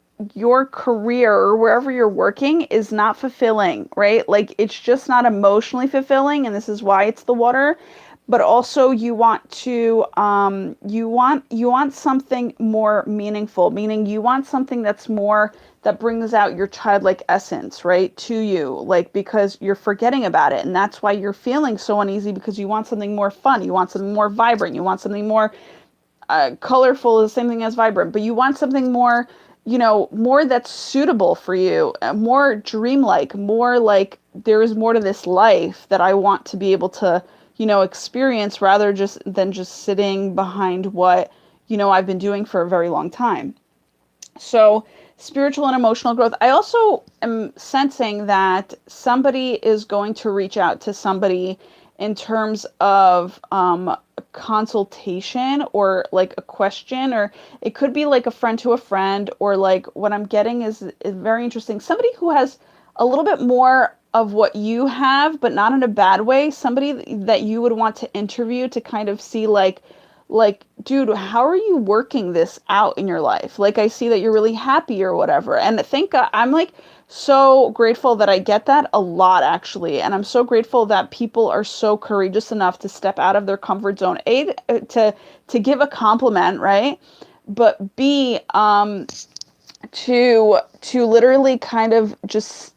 career or wherever you're working is not fulfilling, right? Like it's just not emotionally fulfilling, and this is why it's the water. But also you want to you want something more meaningful, meaning you want something that's more that brings out your childlike essence, right, to you, like because you're forgetting about it, and that's why you're feeling so uneasy because you want something more fun, you want something more vibrant, you want something more colorful is the same thing as vibrant, but you want something more, more that's suitable for you, more dreamlike, more like there is more to this life that I want to be able to, experience rather than just sitting behind what, I've been doing for a very long time. So spiritual and emotional growth. I also am sensing that somebody is going to reach out to somebody in terms of consultation or like a question, or it could be like a friend to a friend, or like what I'm getting is very interesting. Somebody who has a little bit more of what you have, but not in a bad way. Somebody that you would want to interview to kind of see like, dude, how are you working this out in your life? Like, I see that you're really happy or whatever. And I'm like so grateful that I get that a lot, actually. And I'm so grateful that people are so courageous enough to step out of their comfort zone. A, to give a compliment, right? But B, to literally kind of just,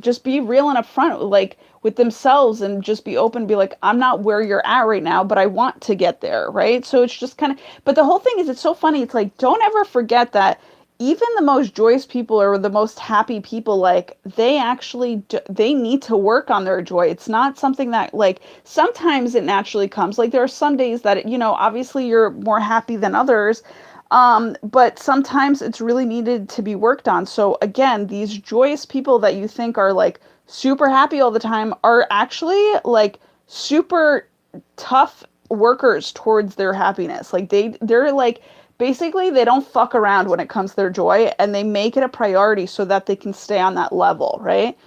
just be real and upfront, like with themselves, and just be open, be like, I'm not where you're at right now, but I want to get there, right? So it's just kind of, but the whole thing is, it's so funny. It's like, don't ever forget that even the most joyous people, or the most happy people, like they actually they need to work on their joy. It's not something that, like, sometimes it naturally comes. Like there are some days that, obviously you're more happy than others, but sometimes it's really needed to be worked on. So again, these joyous people that you think are like super happy all the time are actually like super tough workers towards their happiness. Like they're like, basically they don't fuck around when it comes to their joy, and they make it a priority so that they can stay on that level, right?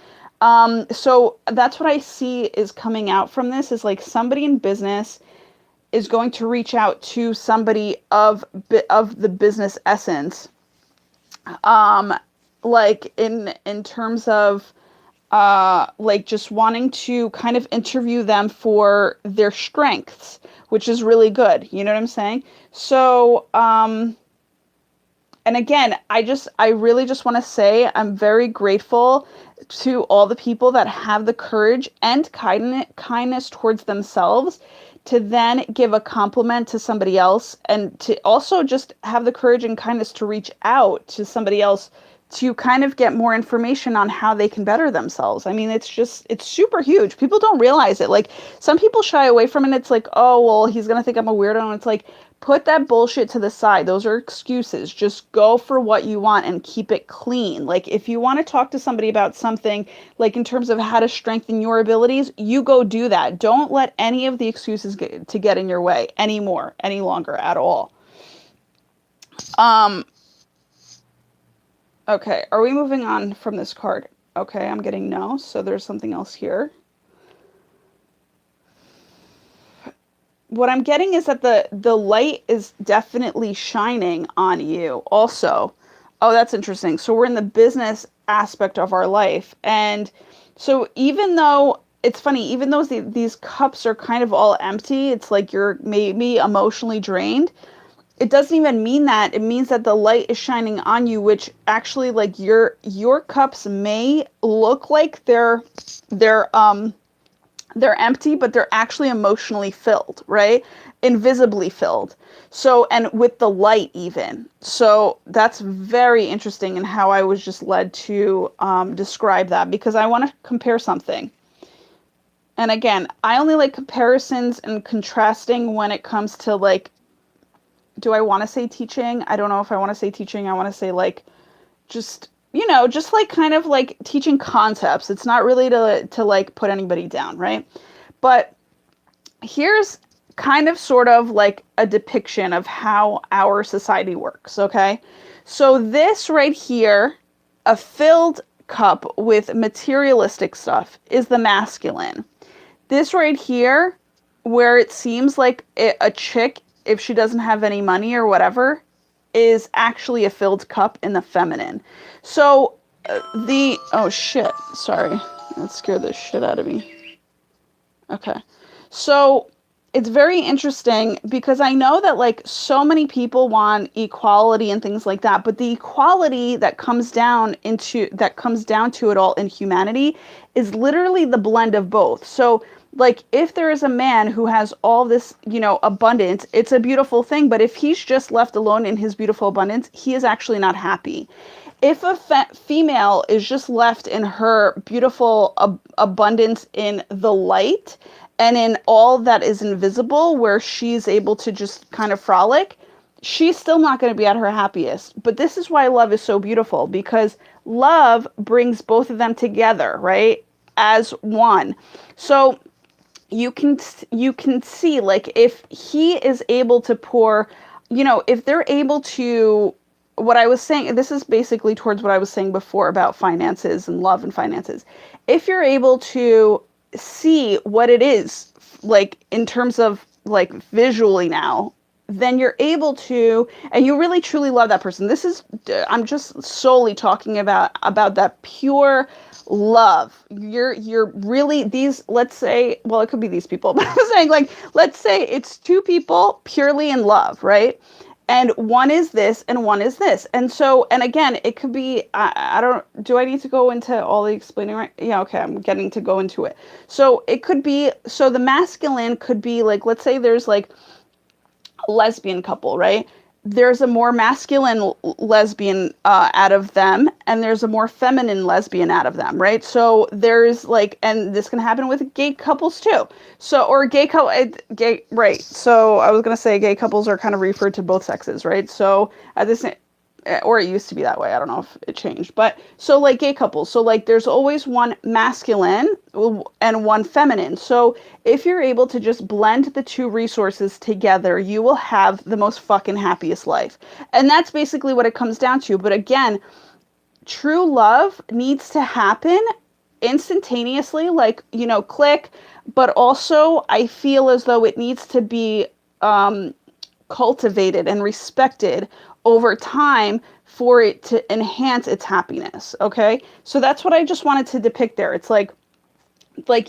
So that's what I see is coming out from this, is like somebody in business is going to reach out to somebody of the business essence, um like in terms of like just wanting to kind of interview them for their strengths, which is really good, you know what I'm saying? So and again, I really just want to say I'm very grateful to all the people that have the courage and kindness towards themselves to then give a compliment to somebody else, and to also just have the courage and kindness to reach out to somebody else to kind of get more information on how they can better themselves. I mean, it's super huge. People don't realize it. Like, some people shy away from it. It's like, oh, well, he's going to think I'm a weirdo. And it's like, put that bullshit to the side. Those are excuses. Just go for what you want and keep it clean. Like, if you want to talk to somebody about something, like in terms of how to strengthen your abilities, you go do that. Don't let any of the excuses get in your way anymore, any longer at all. Um, Okay, are we moving on from this card? Okay, I'm getting no, so there's something else here. What I'm getting is that the light is definitely shining on you also. Oh, that's interesting. So we're in the business aspect of our life. And so even though it's funny, even though these cups are kind of all empty, it's like you're maybe emotionally drained, it doesn't even mean that. It means that the light is shining on you, which actually, like, your cups may look like they're empty, but they're actually emotionally filled, right? Invisibly filled. So, and with the light even. So that's very interesting in how I was just led to describe that, because I want to compare something. And again, I only like comparisons and contrasting when it comes to, like, do I want to say teaching? I don't know if I want to say teaching. I want to say, like, just, just like kind of like teaching concepts. It's not really to like put anybody down, right? But here's kind of sort of like a depiction of how our society works, okay? So this right here, a filled cup with materialistic stuff, is the masculine. This right here, where it seems like a chick, if she doesn't have any money or whatever, is actually a filled cup in the feminine. So oh shit, sorry, that scared the shit out of me. Okay, so it's very interesting because I know that, like, so many people want equality and things like that, but the equality that comes down to it all in humanity is literally the blend of both. So, like, if there is a man who has all this, abundance, it's a beautiful thing, but if he's just left alone in his beautiful abundance, he is actually not happy. If a female is just left in her beautiful abundance in the light and in all that is invisible, where she's able to just kind of frolic, she's still not going to be at her happiest. But this is why love is so beautiful, because love brings both of them together, right? As one. So you can see, like, if he is able to pour, if they're able to, what I was saying, this is basically towards what I was saying before about finances and love and finances. If you're able to see what it is, like, in terms of, like, visually now, then you're able to, and you really truly love that person. This is, I'm just solely talking about that pure love. You're really these, let's say, well, it could be these people, but I'm saying, like, let's say it's two people purely in love, right? And one is this and one is this. And so, and again, it could be, I don't, do I need to go into all the explaining, right? Yeah, okay, I'm getting to go into it. So it could be, so the masculine could be like, let's say there's like a lesbian couple, right? There's a more masculine lesbian out of them, and there's a more feminine lesbian out of them, right? So there's like, and this can happen with gay couples too. So, or gay, right? So I was gonna say gay couples are kind of referred to both sexes, right? So at this, or it used to be that way. I don't know if it changed, but so like gay couples. So like there's always one masculine and one feminine. So if you're able to just blend the two resources together, you will have the most fucking happiest life. And that's basically what it comes down to. But again, true love needs to happen instantaneously, like, you know, click. But also I feel as though it needs to be cultivated and respected over time for it to enhance its happiness. Okay. So that's what I just wanted to depict there. It's like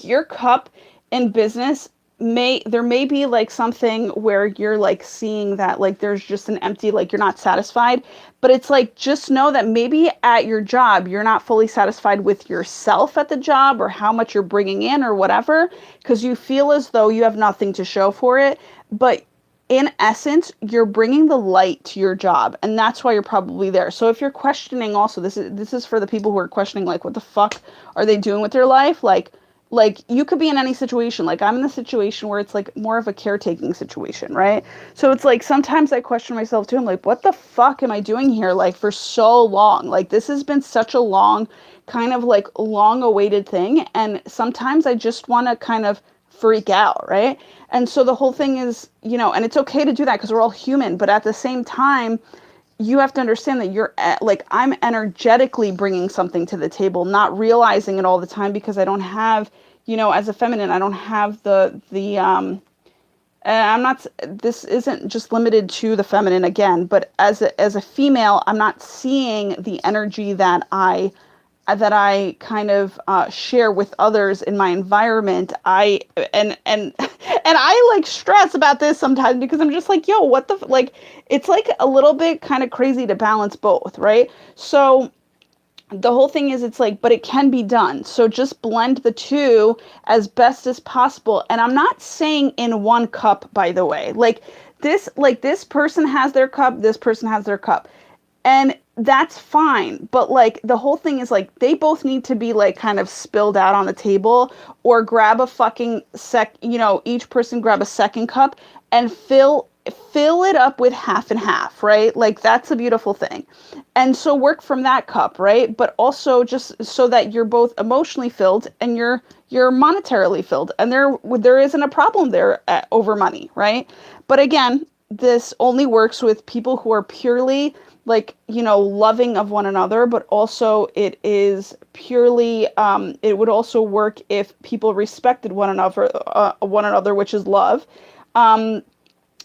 your cup in business there may be like something where you're like seeing that like there's just an empty, like you're not satisfied, but it's like, just know that maybe at your job you're not fully satisfied with yourself at the job or how much you're bringing in or whatever, because you feel as though you have nothing to show for it. But in essence, you're bringing the light to your job, and that's why you're probably there. So if you're questioning, also, this is for the people who are questioning, like, what the fuck are they doing with their life? Like you could be in any situation. Like I'm in the situation where it's like more of a caretaking situation, right? So it's like sometimes I question myself too. I'm like, what the fuck am I doing here? Like for so long, like this has been such a long, kind of like long awaited thing. And sometimes I just want to kind of freak out, right? And so the whole thing is, you know, and it's okay to do that because we're all human, but at the same time, you have to understand that like, I'm energetically bringing something to the table, not realizing it all the time because I don't have, you know, as a feminine, I don't have and I'm not, this isn't just limited to the feminine again, but as a female, I'm not seeing the energy that I kind of share with others in my environment. And and I like stress about this sometimes because I'm just like, yo, what the like, it's like a little bit kind of crazy to balance both, right? So the whole thing is, it's like, but it can be done. So just blend the two as best as possible. And I'm not saying in one cup, by the way, like this person has their cup, this person has their cup. And that's fine. But like the whole thing is like they both need to be like kind of spilled out on the table, or grab a fucking you know, each person grab a second cup and fill it up with half and half, right? Like that's a beautiful thing. And so work from that cup, right? But also just so that you're both emotionally filled and you're monetarily filled, and there isn't a problem there over money, right? But again, this only works with people who are purely, like, you know, loving of one another, but also it is purely, it would also work if people respected one another, which is love.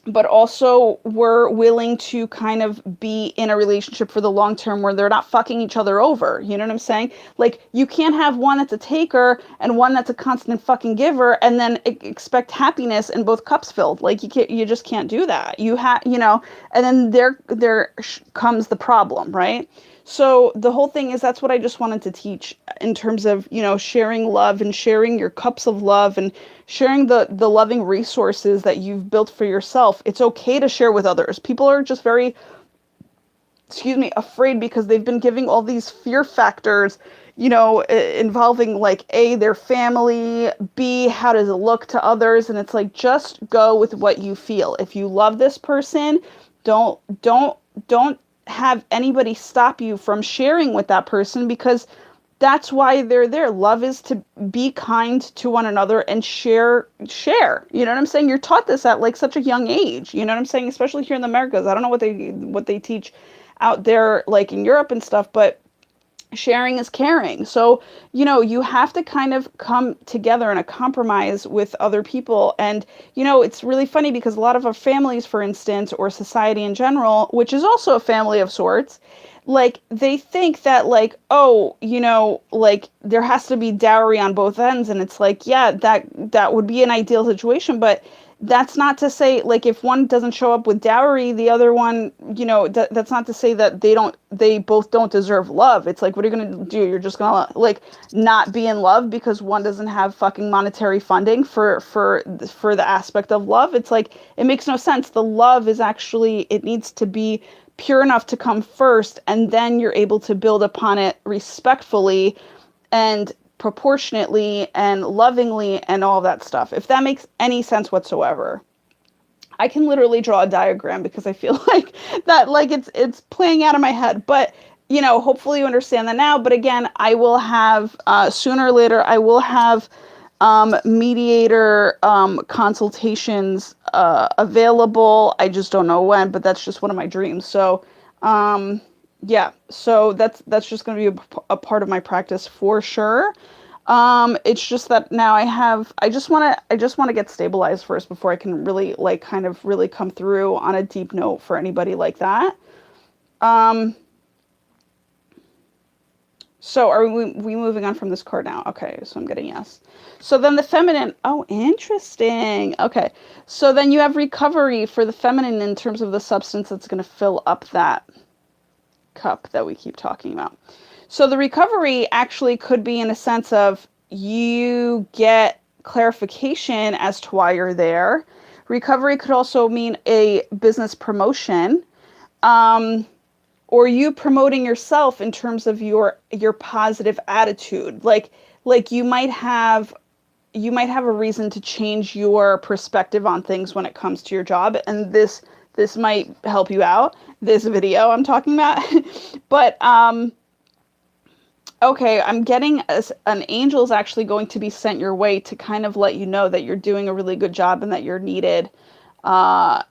But also were willing to kind of be in a relationship for the long term where they're not fucking each other over. You know what I'm saying? Like, you can't have one that's a taker and one that's a constant fucking giver and then expect happiness and both cups filled. Like, you just can't do that. You know, and then there comes the problem, right? So the whole thing is, that's what I just wanted to teach in terms of, you know, sharing love and sharing your cups of love and sharing the loving resources that you've built for yourself. It's okay to share with others. People are just very, afraid because they've been giving all these fear factors, you know, involving like A, their family, B, how does it look to others? And it's like, just go with what you feel. If you love this person, don't have anybody stop you from sharing with that person, because that's why they're there. Love is to be kind to one another and share. You know what I'm saying? You're taught this at like such a young age. You know what I'm saying? Especially here in the Americas. I don't know what they teach out there, like in Europe and stuff, but Sharing is caring. So, you have to kind of come together in a compromise with other people. And, it's really funny because a lot of our families, for instance, or society in general, which is also a family of sorts, like they think that like, oh, like there has to be dowry on both ends. And it's like, yeah, that would be an ideal situation, but that's not to say like if one doesn't show up with dowry, the other one, that's not to say that they both don't deserve love. It's like, what are you going to do? You're just going to like not be in love because one doesn't have fucking monetary funding for the aspect of love. It's like, it makes no sense. The love is actually, it needs to be pure enough to come first, and then you're able to build upon it respectfully and proportionately and lovingly and all that stuff, if that makes any sense whatsoever. I can literally draw a diagram because I feel like that, like it's playing out of my head, but hopefully you understand that now. But again, I will have sooner or later I will have mediator consultations available. I just don't know when, but that's just one of my dreams. So yeah, so that's just going to be a part of my practice for sure. It's just that now I just want to get stabilized first before I can really like kind of really come through on a deep note for anybody like that. Um, so are we moving on from this card now? Okay, so I'm getting yes. So then the feminine, oh, interesting. Okay. So then you have recovery for the feminine in terms of the substance that's going to fill up that cup that we keep talking about. So the recovery actually could be in a sense of you get clarification as to why you're there. Recovery could also mean a business promotion, um, or you promoting yourself in terms of your positive attitude. Like you might have a reason to change your perspective on things when it comes to your job, and this might help you out. This video I'm talking about, but okay, I'm getting an angel is actually going to be sent your way to kind of let you know that you're doing a really good job and that you're needed, at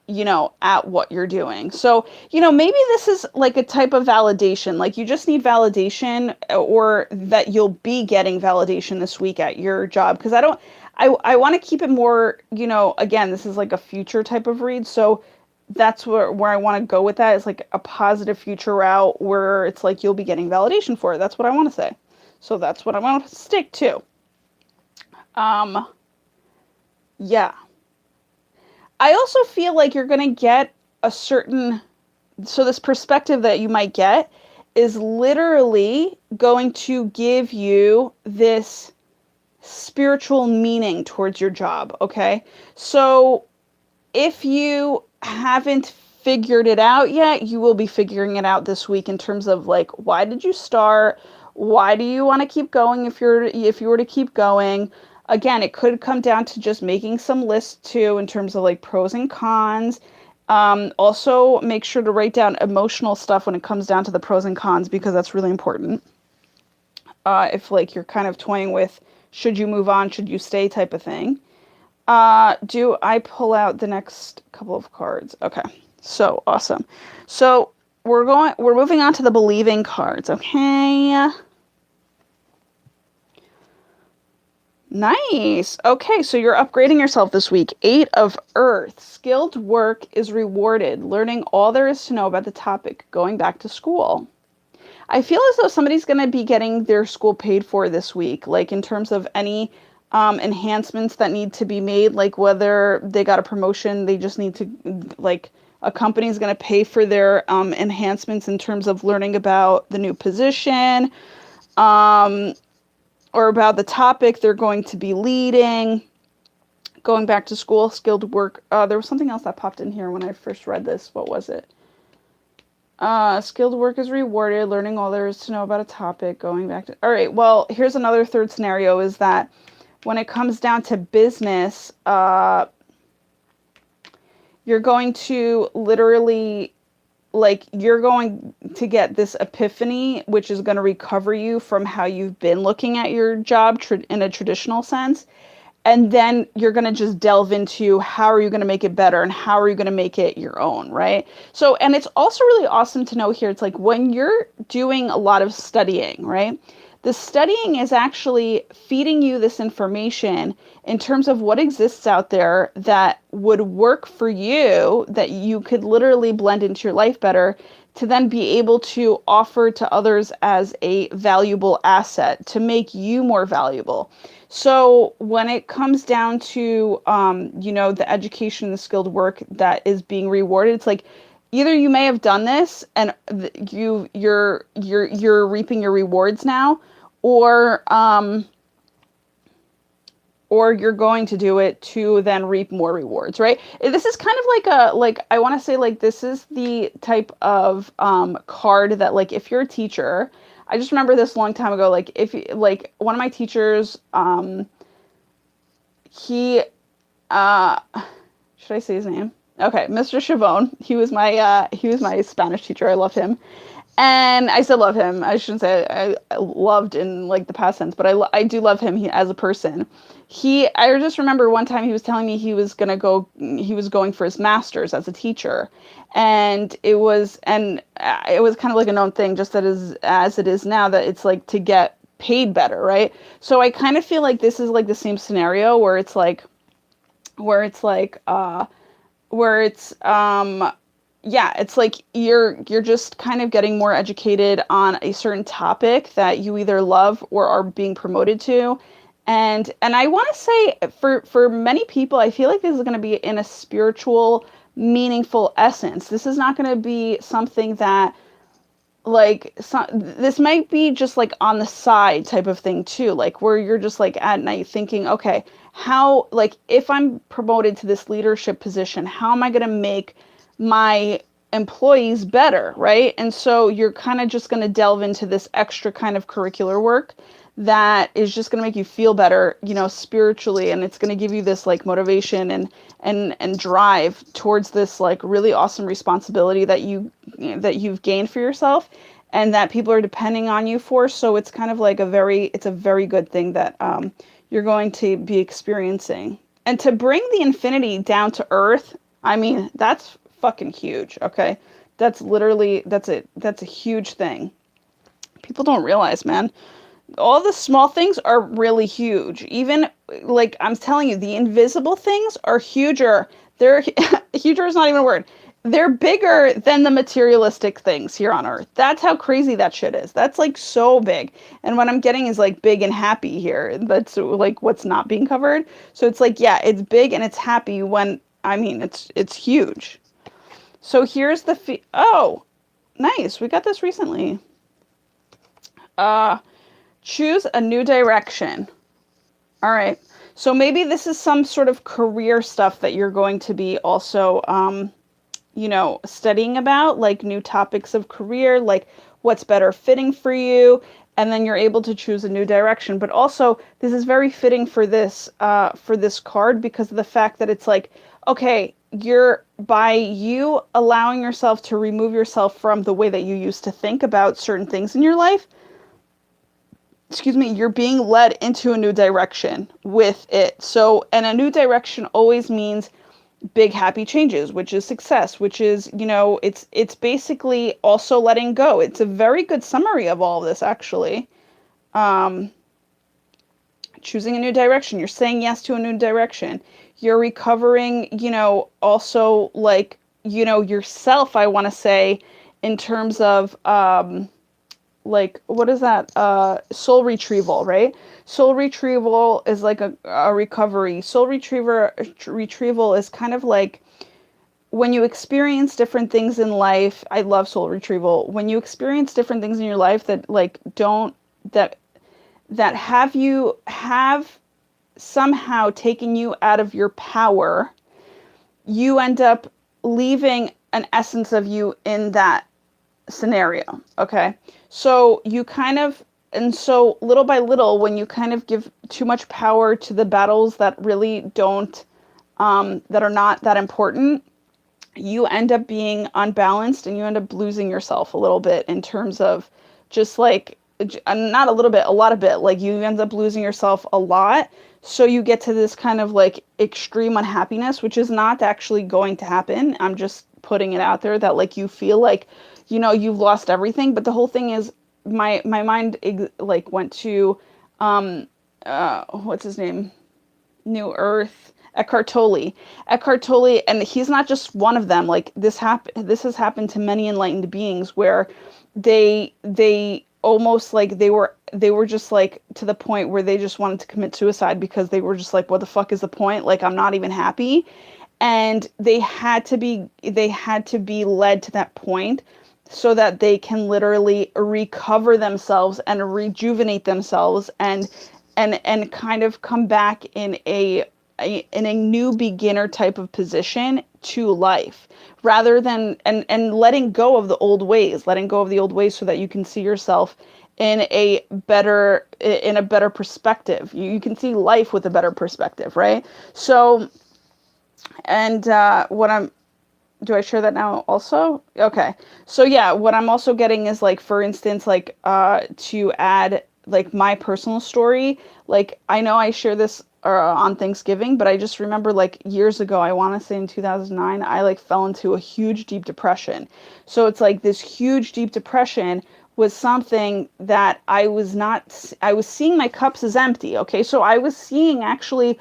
what you're doing. So, maybe this is like a type of validation. Like you just need validation, or that you'll be getting validation this week at your job. Because I want to keep it more, again, this is like a future type of read. So that's where I want to go with that, is like a positive future route where it's like you'll be getting validation for it. That's what I want to say. So that's what I want to stick to. Um, yeah. I also feel like you're going to get a certain, so this perspective that you might get is literally going to give you this spiritual meaning towards your job. Okay. So if you haven't figured it out yet, you will be figuring it out this week in terms of like, why did you start? Why do you want to keep going if you were to keep going? Again, it could come down to just making some lists too in terms of like pros and cons. Also, make sure to write down emotional stuff when it comes down to the pros and cons, because that's really important. If like you're kind of toying with should you move on, should you stay type of thing. Do I pull out the next couple of cards? Okay. So awesome. So we're moving on to the believing cards. Okay. Nice. Okay. So you're upgrading yourself this week. 8 of Earth. Skilled work is rewarded. Learning all there is to know about the topic. Going back to school. I feel as though somebody's going to be getting their school paid for this week, like in terms of any enhancements that need to be made, like whether they got a promotion, they just need to, like, a company is going to pay for their enhancements in terms of learning about the new position, or about the topic they're going to be leading. Going back to school, skilled work. There was something else that popped in here when I first read this. What was it? Skilled work is rewarded. Learning all there is to know about a topic. Going back to... All right, well, here's another third scenario, is that when it comes down to business, you're going to literally, like, you're going to get this epiphany, which is going to recover you from how you've been looking at your job in a traditional sense. And then you're going to just delve into how are you going to make it better and how are you going to make it your own, right? So, and it's also really awesome to know here, it's like when you're doing a lot of studying, right? The studying is actually feeding you this information in terms of what exists out there that would work for you, that you could literally blend into your life better, to then be able to offer to others as a valuable asset to make you more valuable. So when it comes down to, the education, the skilled work that is being rewarded, it's like either you may have done this and you're reaping your rewards now, or or you're going to do it to then reap more rewards, right? This is kind of I want to say like this is the type of card that like if you're a teacher, I just remember this a long time ago, like if like one of my teachers, he should I say his name? Okay, Mr. Chavon. He was my Spanish teacher. I loved him. And I still love him. I shouldn't say I loved in like the past tense, but I do love him as a person. I just remember one time he was telling me he was going for his master's as a teacher. And it was kind of like a known thing, just that as it is now, that it's like to get paid better, right? So I kind of feel like this is like the same scenario where it's like, where it's like, where it's, yeah, it's like you're just kind of getting more educated on a certain topic that you either love or are being promoted to. And I want to say for many people, I feel like this is going to be in a spiritual, meaningful essence. This is not going to be something that this might be just like on the side type of thing too, like where you're just like at night thinking, okay, how, like if I'm promoted to this leadership position, how am I going to make my employees better, right? And so you're kind of just going to delve into this extra kind of curricular work that is just going to make you feel better, spiritually, and it's going to give you this like motivation and drive towards this like really awesome responsibility that you've gained for yourself and that people are depending on you for. So it's kind of like it's a very good thing that you're going to be experiencing. And to bring the infinity down to earth, I mean, that's fucking huge, okay? That's a huge thing. People don't realize, man. All the small things are really huge. Even, like, I'm telling you, the invisible things are huger. Huger is not even a word. They're bigger than the materialistic things here on Earth. That's how crazy that shit is. That's, like, so big. And what I'm getting is, like, big and happy here. That's, like, what's not being covered. So it's like, yeah, it's big and it's happy when, I mean, it's huge. So here's oh, nice. We got this recently. Choose a new direction. All right. So maybe this is some sort of career stuff that you're going to be also, studying about, like new topics of career, like what's better fitting for you. And then you're able to choose a new direction. But also, this is very fitting for this card because of the fact that it's like, okay, by you allowing yourself to remove yourself from the way that you used to think about certain things in your life, you're being led into a new direction with it. So, and a new direction always means big happy changes, which is success, which is, it's basically also letting go. It's a very good summary of all of this, actually. Choosing a new direction. You're saying yes to a new direction. You're recovering, also like, yourself, I want to say, in terms of, like, what is that? Soul retrieval, right? Soul retrieval is like a recovery. Soul retrieval is kind of like when you experience different things in life. I love soul retrieval. When you experience different things in your life that like that have somehow taken you out of your power, you end up leaving an essence of you in that scenario. Okay. So so little by little, when you kind of give too much power to the battles that really don't, that are not that important, you end up being unbalanced and you end up losing yourself a little bit in terms of just like not a little bit, a lot of bit. Like you end up losing yourself a lot. So you get to this kind of like extreme unhappiness, which is not actually going to happen. I'm just putting it out there that like you feel like, you've lost everything. But the whole thing is my mind like went to, what's his name? New Earth, Eckhart Tolle. Eckhart Tolle, and he's not just one of them. Like this has happened to many enlightened beings where they almost like they were just like to the point where they just wanted to commit suicide because they were just like, what the fuck is the point? Like I'm not even happy. And they had to be led to that point so that they can literally recover themselves and rejuvenate themselves and kind of come back in a new beginner type of position to life, rather than and letting go of the old ways, so that you can see yourself in a better perspective. You can see life with a better perspective, right? So, and what I'm do I share that now also? Okay. So yeah, what I'm also getting is like, for instance, like to add like my personal story. Like I know I share this on Thanksgiving, but I just remember like years ago, I want to say in 2009, I like fell into a huge deep depression. So it's like this huge deep depression was something that I was seeing my cups as empty. Okay. So I was seeing actually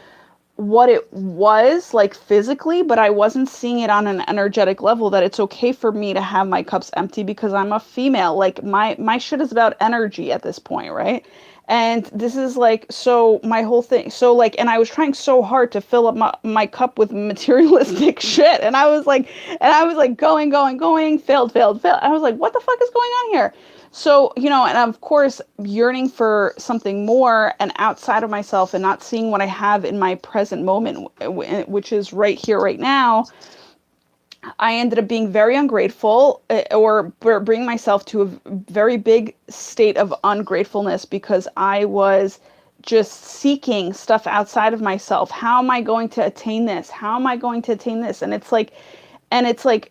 what it was like physically, but I wasn't seeing it on an energetic level, that it's okay for me to have my cups empty because I'm a female. Like my shit is about energy at this point, right? And this is like, so my whole thing, so like, and I was trying so hard to fill up my cup with materialistic shit. And I was like going, failed. I was like, what the fuck is going on here? So, and of course, yearning for something more and outside of myself and not seeing what I have in my present moment, which is right here, right now, I ended up being very ungrateful, or bring myself to a very big state of ungratefulness because I was just seeking stuff outside of myself. How am I going to attain this? How am I going to attain this? And it's like,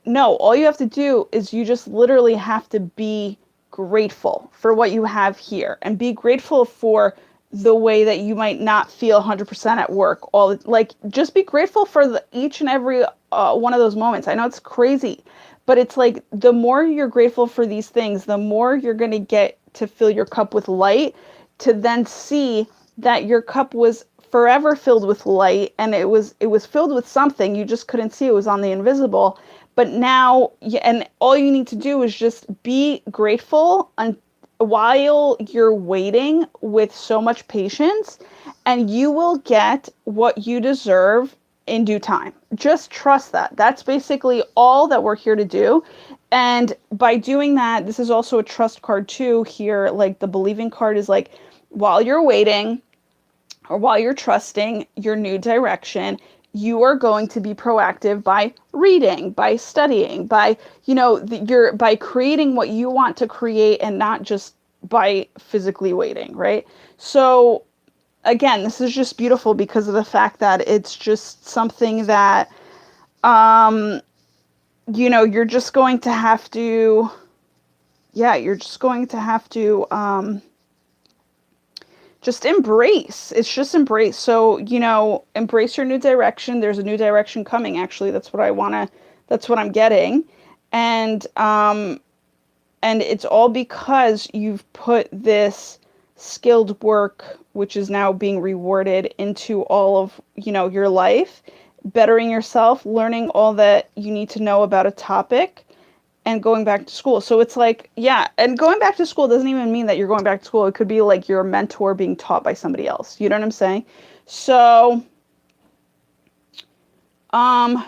no, all you have to do is you just literally have to be grateful for what you have here, and be grateful for the way that you might not feel 100% at work. Just be grateful for each and every one of those moments. I know it's crazy, but it's like the more you're grateful for these things, the more you're going to get to fill your cup with light, to then see that your cup was forever filled with light, and it was filled with something you just couldn't see. It was on the invisible. But now, and all you need to do is just be grateful while you're waiting with so much patience, and you will get what you deserve in due time. Just trust that. That's basically all that we're here to do. And by doing that, this is also a trust card too here. Like the believing card is like, while you're waiting or while you're trusting your new direction, you are going to be proactive by reading, by studying, by, by creating what you want to create, and not just by physically waiting, right? So again, this is just beautiful because of the fact that it's just something that, you're just going to have to, just embrace. It's just embrace. So, embrace your new direction. There's a new direction coming, actually. That's what I'm getting. And it's all because you've put this skilled work, which is now being rewarded, into all of, your life, bettering yourself, learning all that you need to know about a topic, and going back to school. So it's like, yeah, and going back to school doesn't even mean that you're going back to school. It could be like you're a mentor being taught by somebody else. You know what I'm saying? So,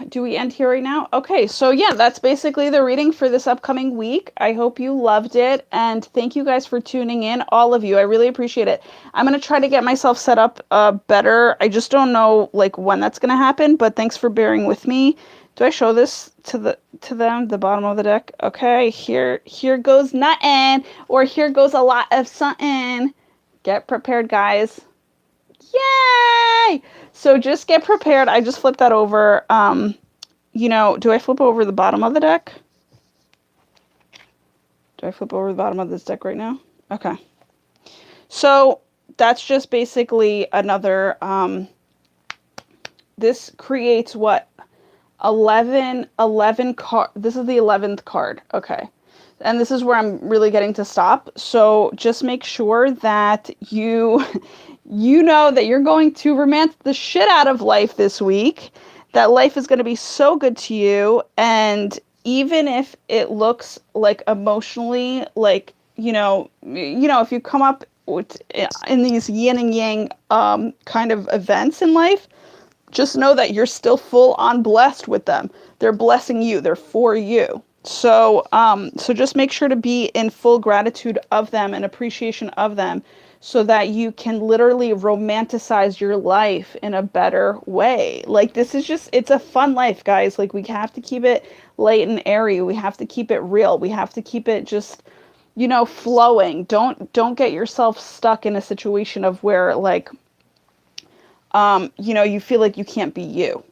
do we end here right now? Okay, so yeah, that's basically the reading for this upcoming week. I hope you loved it, and thank you guys for tuning in, all of you. I really appreciate it. I'm going to try to get myself set up better. I just don't know like when that's going to happen, but thanks for bearing with me. Do I show this to them, the bottom of the deck? Okay, here goes nothing, or here goes a lot of something. Get prepared, guys. Yay! So just get prepared. I just flipped that over. Do I flip over the bottom of the deck? Do I flip over the bottom of this deck right now? Okay. So that's just basically another, this creates what? 11 card. This is the 11th card. Okay. And this is where I'm really getting to stop. So just make sure that you you know that you're going to romance the shit out of life this week. That life is going to be so good to you, and even if it looks like emotionally like, if you come up with, in these yin and yang kind of events in life, just know that you're still full on blessed with them. They're blessing you. They're for you. So just make sure to be in full gratitude of them and appreciation of them, so that you can literally romanticize your life in a better way. Like, this is just, it's a fun life, guys. Like, we have to keep it light and airy. We have to keep it real. We have to keep it just, flowing. Don't get yourself stuck in a situation of where, like, you feel like you can't be you.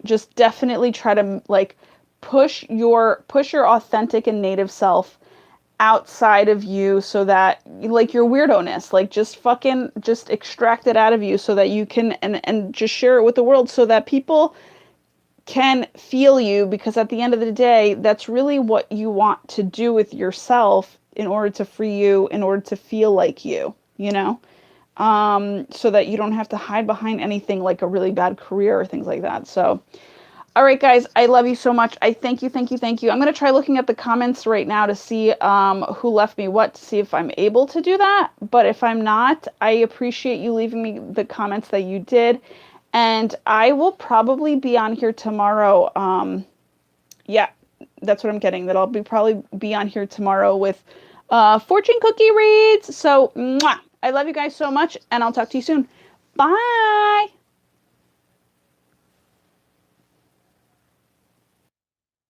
Just definitely try to, like, push your authentic and native self outside of you, so that, like, your weirdo-ness, like, just extract it out of you, so that you can, and just share it with the world, so that people can feel you, because at the end of the day, that's really what you want to do with yourself, in order to free you, in order to feel like you. So that you don't have to hide behind anything like a really bad career or things like that. So, all right, guys, I love you so much. I thank you, thank you, thank you. I'm going to try looking at the comments right now to see who left me what, to see if I'm able to do that. But if I'm not, I appreciate you leaving me the comments that you did. And I will probably be on here tomorrow. Yeah, that's what I'm getting, that I'll probably be on here tomorrow with fortune cookie reads. So, mwah, I love you guys so much, and I'll talk to you soon. Bye.